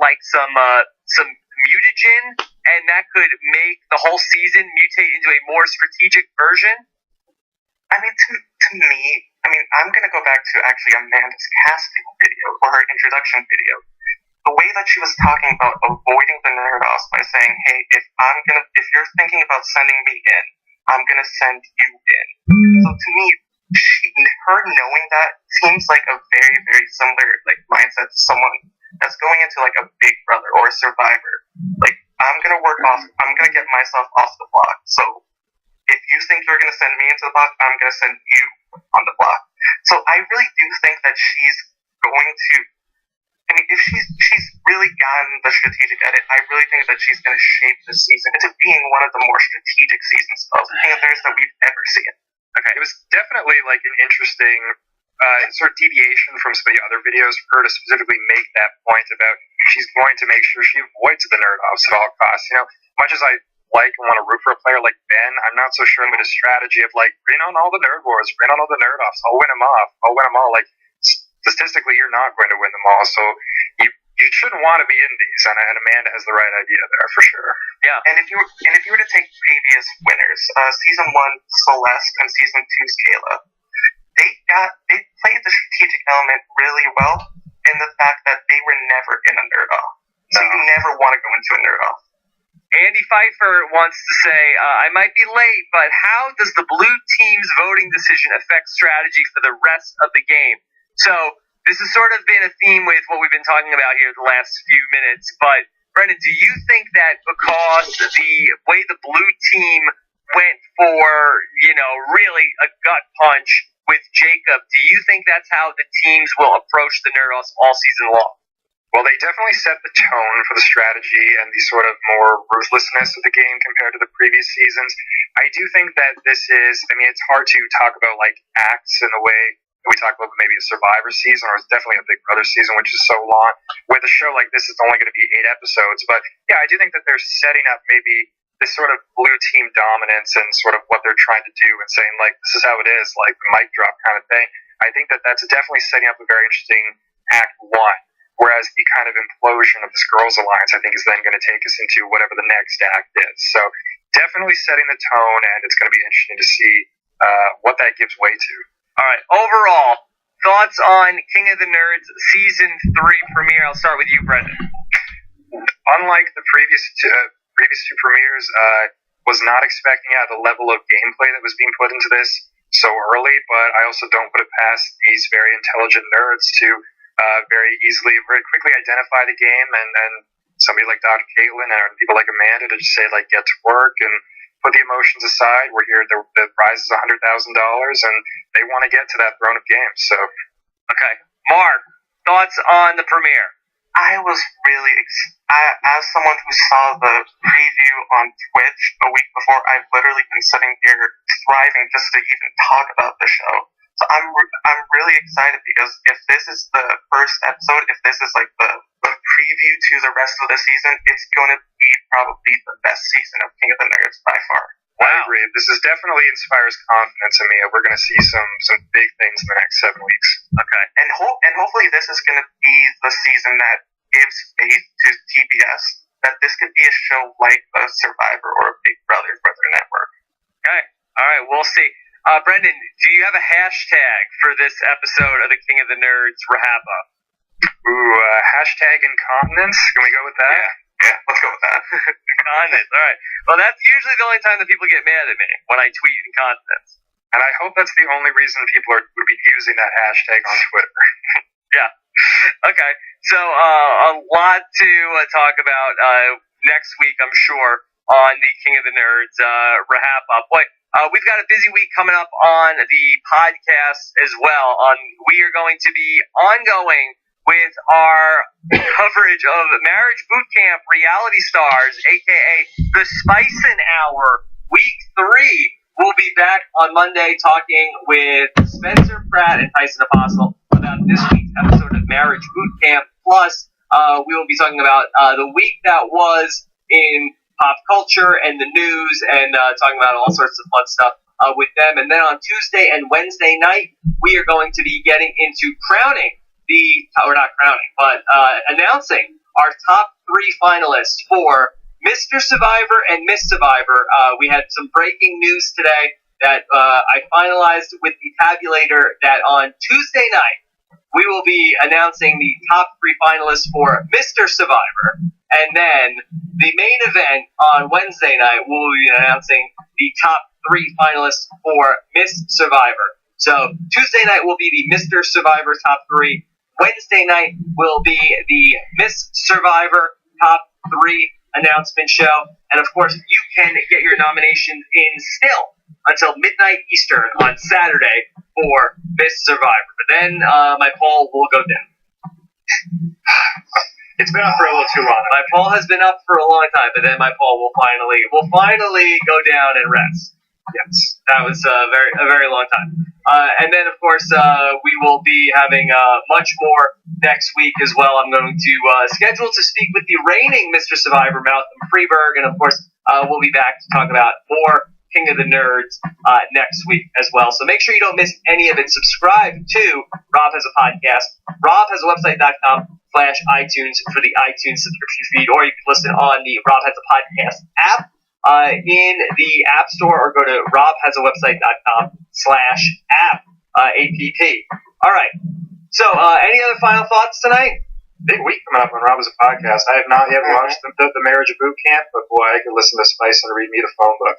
like some mutagen, and that could make the whole season mutate into a more strategic version? I mean, to me, I'm going to go back to actually Amanda's casting video, or her introduction video. The way that she was talking about avoiding the nerd-offs by saying, hey, if you're thinking about sending me in, I'm going to send you in. So to me, her knowing that seems like a very, very similar mindset to someone that's going into a Big Brother or a Survivor. I'm going to get myself off the block. So if you think you're going to send me into the block, I'm going to send you on the block. So I really do think that she's going to, if she's really gotten the strategic edit, I really think that she's going to shape this season into being one of the more strategic seasons of King of the Nerds that we've ever seen. Okay, it was definitely an interesting sort of deviation from some of the other videos for her to specifically make that point about she's going to make sure she avoids the nerd-offs at all costs. Much as I like and want to root for a player like Ben, I'm not so sure about his strategy of bring on all the nerd wars, bring on all the nerd-offs, I'll win them all. Statistically, you're not going to win them all, so you shouldn't want to be in these, and Amanda has the right idea there for sure. Yeah. And if you were to take previous winners, season 1 Celeste and season 2 Kayla, they played the strategic element really well in the fact that they were never in a nerd off. So you never want to go into a nerd off. Andy Pfeiffer wants to say, I might be late, but how does the blue team's voting decision affect strategy for the rest of the game? So this has sort of been a theme with what we've been talking about here the last few minutes, but Brendan, do you think that because the way the blue team went for, really a gut punch with Jacob, do you think that's how the teams will approach the Nerdos all season long? Well, they definitely set the tone for the strategy and the sort of more ruthlessness of the game compared to the previous seasons. I do think that this is, it's hard to talk about like acts in the way that we talk about maybe a Survivor season, or it's definitely a Big Brother season, which is so long. With a show like this, it's only going to be 8 episodes. But yeah, I do think that they're setting up maybe this sort of blue team dominance and sort of what they're trying to do and saying like, this is how it is, like the mic drop kind of thing. I think that that's definitely setting up a very interesting act one. Whereas the kind of implosion of this girls' alliance, I think, is then going to take us into whatever the next act is. So definitely setting the tone, and it's going to be interesting to see what that gives way to. All right. Overall, thoughts on King of the Nerds Season 3 premiere? I'll start with you, Brendan. Unlike the previous two premieres, was not expecting the level of gameplay that was being put into this so early, but I also don't put it past these very intelligent nerds to very quickly identify the game, and then somebody like Dr. Caitlin and people like Amanda to just say, like, get to work and put the emotions aside. We're here, the prize is $100,000, and they want to get to that throne of games. So, okay. Mark, thoughts on the premiere? I was really, as someone who saw the preview on Twitch a week before, I've literally been sitting here thriving just to even talk about the show. So I'm really excited because if this is the first episode, if this is like the preview to the rest of the season, it's going to be probably the best season of King of the Nerds by far. Wow. I agree. This is definitely inspires confidence in me. We're going to see some big things in the next 7 weeks. Okay. And hopefully this is going to be the season that gives faith to TBS that this could be a show like a Survivor or a Big Brother for their network. Okay. All right. We'll see. Brendan, do you have a hashtag for this episode of the King of the Nerds RHAPA? Ooh, hashtag incontinence? Can we go with that? Yeah, let's go with that. Incontinence, all right. Well, that's usually the only time that people get mad at me, when I tweet incontinence. And I hope that's the only reason people would be using that hashtag on Twitter. Yeah. Okay. So, a lot to talk about next week, I'm sure, on the King of the Nerds RHAPA. Boy, we've got a busy week coming up on the podcast as well. We are going to be ongoing with our coverage of Marriage Boot Camp Reality Stars, a.k.a. the Spicin' Hour, Week 3. We'll be back on Monday talking with Spencer Pratt and Tyson Apostle about this week's episode of Marriage Boot Camp. Plus, we will be talking about the week that was in pop culture and the news, and talking about all sorts of fun stuff with them. And then on Tuesday and Wednesday night, we are going to be getting into announcing our top 3 finalists for Mr. Survivor and Miss Survivor. We had some breaking news today that I finalized with the tabulator that on Tuesday night, we will be announcing the top 3 finalists for Mr. Survivor. And then the main event on Wednesday night, we'll be announcing the top 3 finalists for Miss Survivor. So Tuesday night will be the Mr. Survivor top 3. Wednesday night will be the Miss Survivor top 3 announcement show. And of course, you can get your nominations in still until midnight Eastern on Saturday for Miss Survivor. But then my poll will go down. It's been up for a little too long. My poll has been up for a long time, but then my poll will finally go down and rest. Yes, that was a very long time. And then, of course, we will be having much more next week as well. I'm going to schedule to speak with the reigning Mr. Survivor, Malcolm Freeberg, and of course, we'll be back to talk about more King of the Nerds next week as well. So make sure you don't miss any of it. Subscribe to Rob Has a Podcast, robhasawebsite.com/iTunes for the iTunes subscription feed, or you can listen on the Rob Has a Podcast app in the App Store, or go to robhasawebsite.com/app, APP. All right. So, any other final thoughts tonight? Big week coming up on Rob Has a Podcast. I have not yet watched the Marriage Boot Camp, but boy, I could listen to Spice and read me the phone book.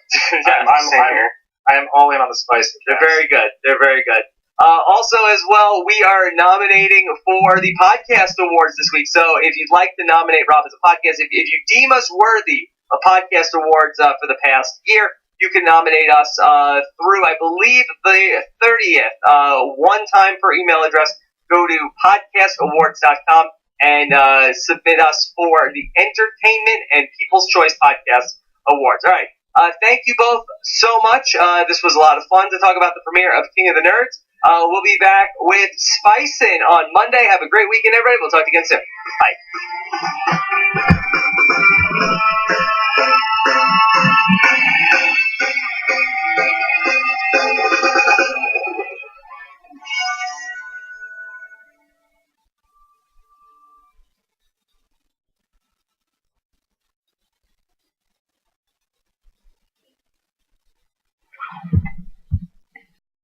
I am all in on the Spice. They're very good. They're very good. Also, as well, we are nominating for the Podcast Awards this week. So if you'd like to nominate Rob as a podcast, if you deem us worthy of Podcast Awards for the past year, you can nominate us through, I believe, the 30th. One time per email address. Go to podcastawards.com and submit us for the Entertainment and People's Choice Podcast Awards. All right. Thank you both so much. This was a lot of fun to talk about the premiere of King of the Nerds. We'll be back with Spicin' on Monday. Have a great weekend, everybody. We'll talk to you again soon. Bye.